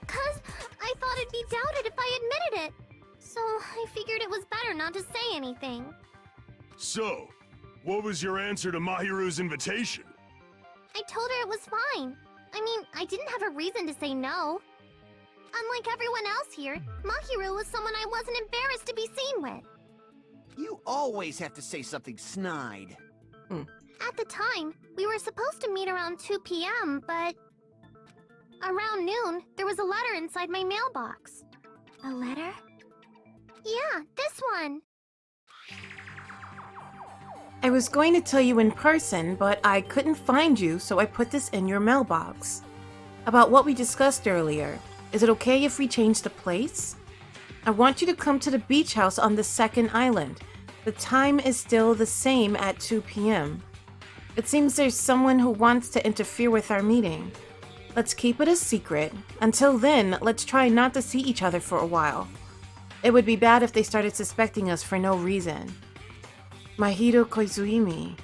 'Cause I thought it'd be doubted if I admitted it. So I figured it was better not to say anything. So, what was your answer to Mahiru's invitation? I told her it was fine. I mean, I didn't have a reason to say no. Unlike everyone else here, Mahiru was someone I wasn't embarrassed to be seen with. You always have to say something snide. At the time, we were supposed to meet around 2 p.m., but... Around noon, there was a letter inside my mailbox. A letter? Yeah, this one. I was going to tell you in person, but I couldn't find you, so I put this in your mailbox. About what we discussed earlier. Is it okay if we change the place? I want you to come to the beach house on the second island. The time is still the same at 2 p.m. It seems there's someone who wants to interfere with our meeting. Let's keep it a secret. Until then, let's try not to see each other for a while. It would be bad if they started suspecting us for no reason. Mahiro Koizumi.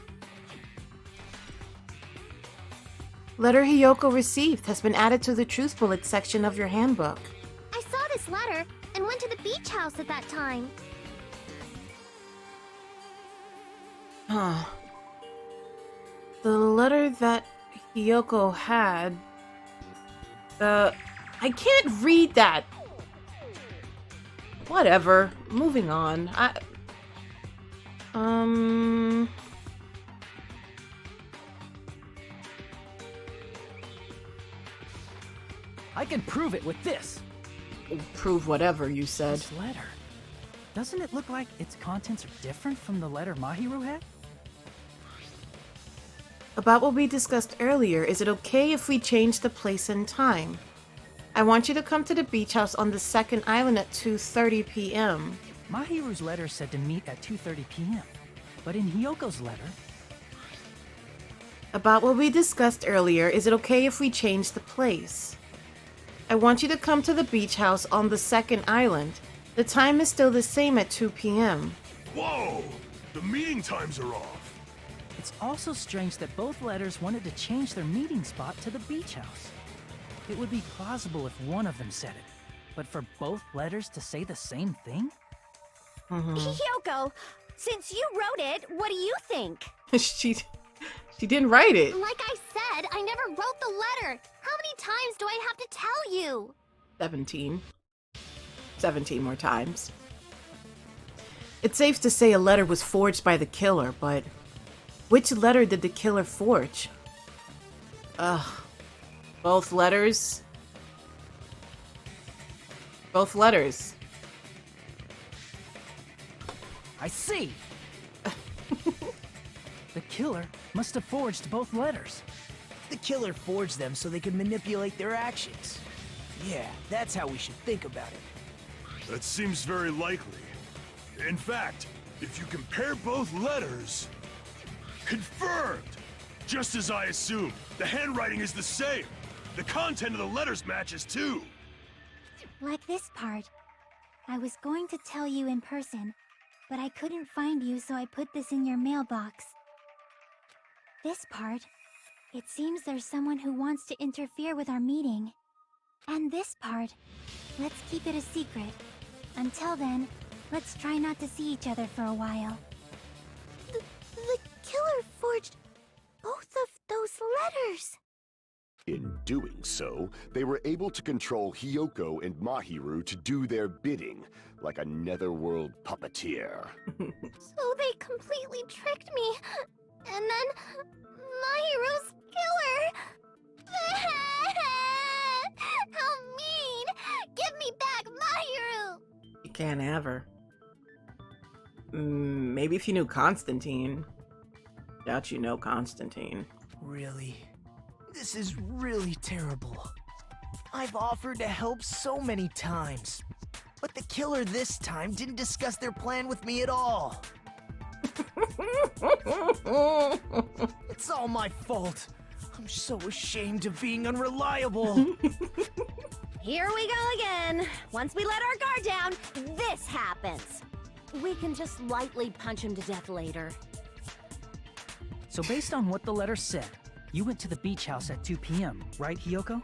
Letter Hyoko received has been added to the Truth Bullet section of your handbook. I saw this letter and went to the beach house at that time. Huh. The letter that Hyoko had... I can't read that! Whatever. Moving on. I can prove it with this. Prove whatever you said. This letter. Doesn't it look like its contents are different from the letter Mahiru had? About what we discussed earlier, is it okay if we change the place and time? I want you to come to the beach house on the second island at 2:30 p.m. Mahiru's letter said to meet at 2:30 p.m. But in Hyoko's letter... About what we discussed earlier, is it okay if we change the place? I want you to come to the beach house on the second island. The time is still the same at 2 p.m. Whoa! The meeting times are off. It's also strange that both letters wanted to change their meeting spot to the beach house. It would be plausible if one of them said it, but for both letters to say the same thing? Hyoko, since you wrote it, what do you think? She didn't write it. Like I said, I never wrote the letter. How many times do I have to tell you? 17 more times. It's safe to say a letter was forged by the killer, but which letter did the killer forge? Ugh. Both letters? Both letters. I see! The killer must have forged both letters. The killer forged them so they could manipulate their actions. Yeah, that's how we should think about it. That seems very likely. In fact, if you compare both letters... Confirmed! Just as I assumed, the handwriting is the same. The content of the letters matches too. Like this part. I was going to tell you in person, but I couldn't find you, so I put this in your mailbox. This part. It seems there's someone who wants to interfere with our meeting. And this part. Let's keep it a secret. Until then, let's try not to see each other for a while. The killer forged both of those letters. In doing so, they were able to control Hyoko and Mahiru to do their bidding, like a netherworld puppeteer. So they completely tricked me. And then Mahiru's killer. How mean! Give me back Mahiru! You can't have her. Maybe if you knew Constantine. Doubt you know Constantine. Really? This is really terrible. I've offered to help so many times, but the killer this time didn't discuss their plan with me at all. It's all my fault. I'm so ashamed of being unreliable. Here we go again. Once we let our guard down, this happens. We can just lightly punch him to death later. So based on what the letter said, you went to the beach house at 2 p.m., right, Hyoko?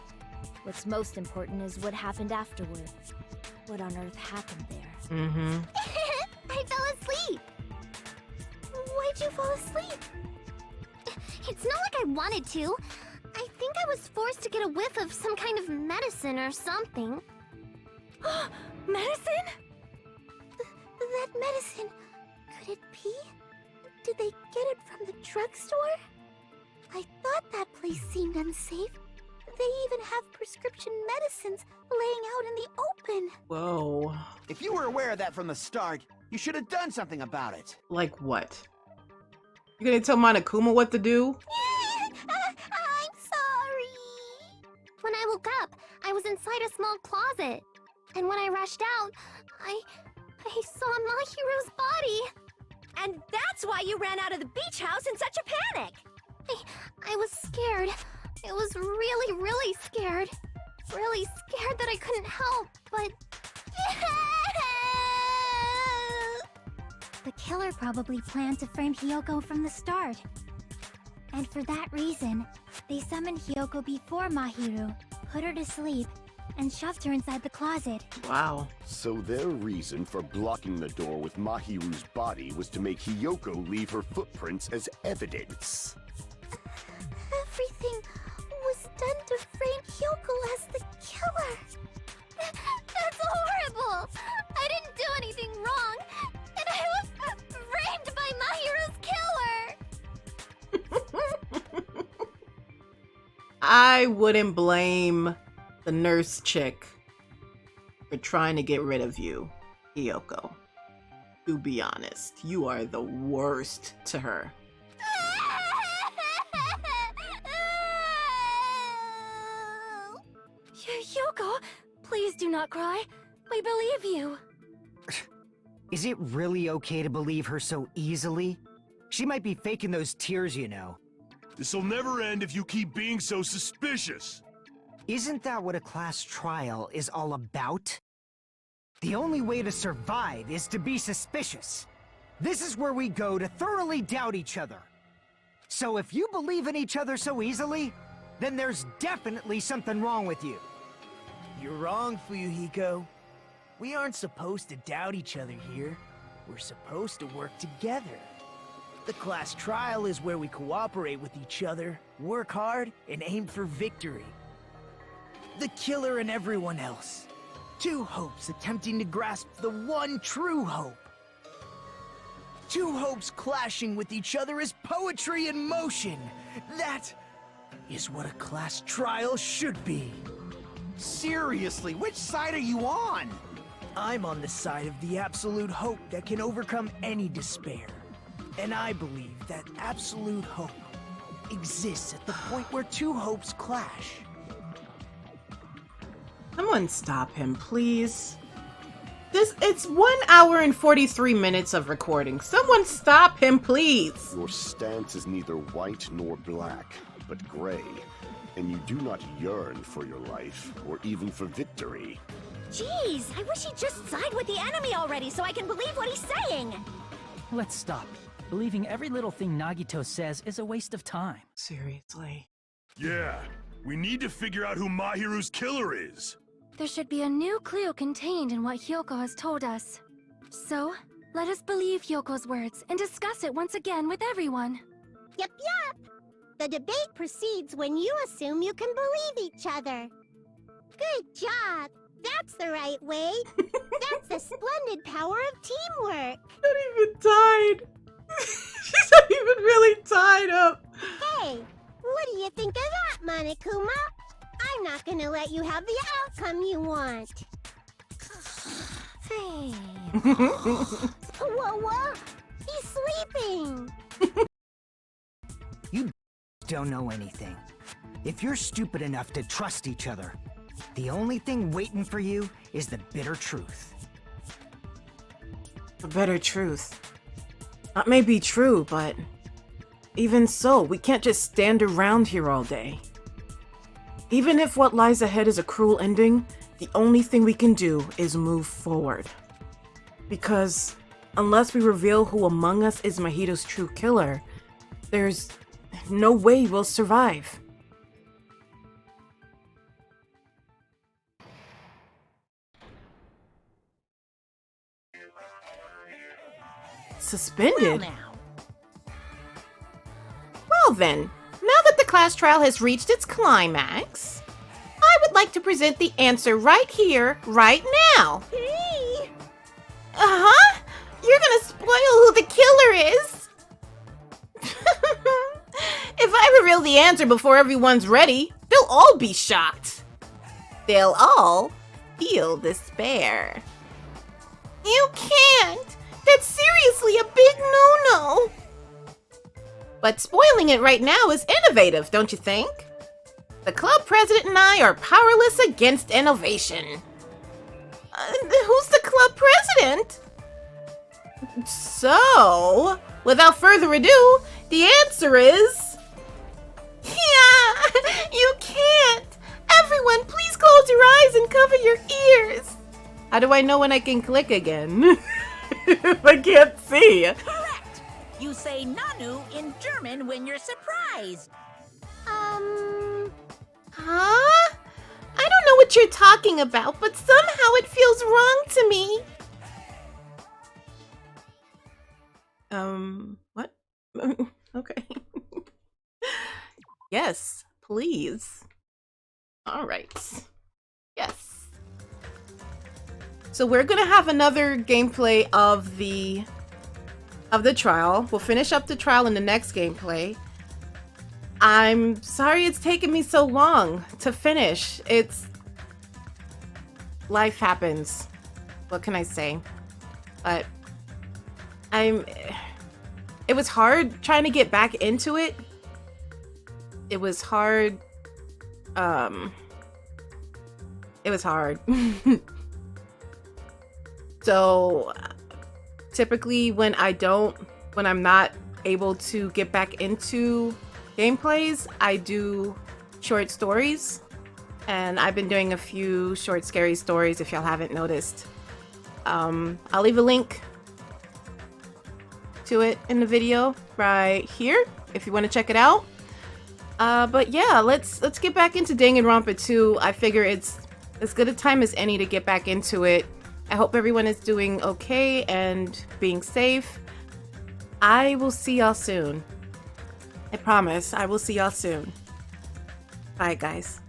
What's most important is what happened afterwards. What on earth happened there? I fell asleep. Why'd you fall asleep? It's not like I wanted to. I think I was forced to get a whiff of some kind of medicine or something. Medicine? That medicine, could it be? Did they get it from the drugstore? I thought that place seemed unsafe. They even have prescription medicines laying out in the open. Whoa. If you were aware of that from the start, you should have done something about it. Like what? You gonna tell Monokuma what to do? I'm sorry. When I woke up, I was inside a small closet. And when I rushed out, I saw Mahiru's body. And that's why you ran out of the beach house in such a panic! I was scared. I was really, really scared. Really scared that I couldn't help, but... The killer probably planned to frame Hyoko from the start. And for that reason, they summoned Hyoko before Mahiru, put her to sleep, and shoved her inside the closet. Wow. So their reason for blocking the door with Mahiru's body was to make Hyoko leave her footprints as evidence. Everything was done to frame Hyoko as the killer. That's horrible! I didn't do anything wrong, and I was framed by Mahiru's killer! I wouldn't blame the nurse chick for trying to get rid of you, Hyoko. To be honest, you are the worst to her. You're Hyoko, please do not cry. We believe you. Is it really okay to believe her so easily? She might be faking those tears, you know. This'll never end if you keep being so suspicious. Isn't that what a class trial is all about? The only way to survive is to be suspicious. This is where we go to thoroughly doubt each other. So if you believe in each other so easily, then there's definitely something wrong with you. You're wrong, Fuyuhiko. We aren't supposed to doubt each other here. We're supposed to work together. The class trial is where we cooperate with each other, work hard, and aim for victory. The killer and everyone else. Two hopes attempting to grasp the one true hope. Two hopes clashing with each other is poetry in motion. That is what a class trial should be. Seriously, which side are you on? I'm on the side of the absolute hope that can overcome any despair. And I believe that absolute hope exists at the point where two hopes clash. Someone stop him, please. It's 1 hour and 43 minutes of recording. Someone stop him, please. Your stance is neither white nor black, but gray. And you do not yearn for your life, or even for victory. Jeez, I wish he'd just side with the enemy already so I can believe what he's saying. Let's stop. Believing every little thing Nagito says is a waste of time. Seriously. Yeah, we need to figure out who Mahiru's killer is. There should be a new clue contained in what Hyoko has told us. So, let us believe Hyoko's words and discuss it once again with everyone. Yup, yup. The debate proceeds when you assume you can believe each other. Good job. That's the right way. That's the splendid power of teamwork. Not even tied. She's not even really tied up. Hey, what do you think of that, Monokuma? I'm not gonna let you have the outcome you want. Hey. Whoa, he's sleeping. You don't know anything. If you're stupid enough to trust each other, the only thing waiting for you is the bitter truth. The bitter truth. That may be true, but even so, we can't just stand around here all day. Even if what lies ahead is a cruel ending, the only thing we can do is move forward. Because unless we reveal who among us is Mahito's true killer, there's no way we'll survive. Suspended? Well then, now that the class trial has reached its climax, I would like to present the answer right here, right now. Hey! Uh-huh? You're gonna spoil who the killer is? If I reveal the answer before everyone's ready, they'll all be shocked. They'll all feel despair. You can't! That's seriously a big no-no! But spoiling it right now is innovative, don't you think? The club president and I are powerless against innovation. Who's the club president? So, without further ado, the answer is... Yeah, you can't! Everyone, please close your eyes and cover your ears! How do I know when I can click again? I can't see. Correct! You say Nanu in German when you're surprised. Huh? I don't know what you're talking about, but somehow it feels wrong to me. What? Okay. Yes, please. All right. Yes. So we're gonna have another gameplay of the trial. We'll finish up the trial in the next gameplay. I'm sorry it's taken me so long to finish. Life happens. What can I say? But it was hard trying to get back into it. It was hard It was hard. So typically when I'm not able to get back into gameplays, I do short stories. And I've been doing a few short scary stories if y'all haven't noticed. I'll leave a link to it in the video right here if you want to check it out. But yeah, let's get back into Danganronpa 2. I figure it's as good a time as any to get back into it. I hope everyone is doing okay and being safe. I will see y'all soon. I promise, I will see y'all soon. Bye, guys.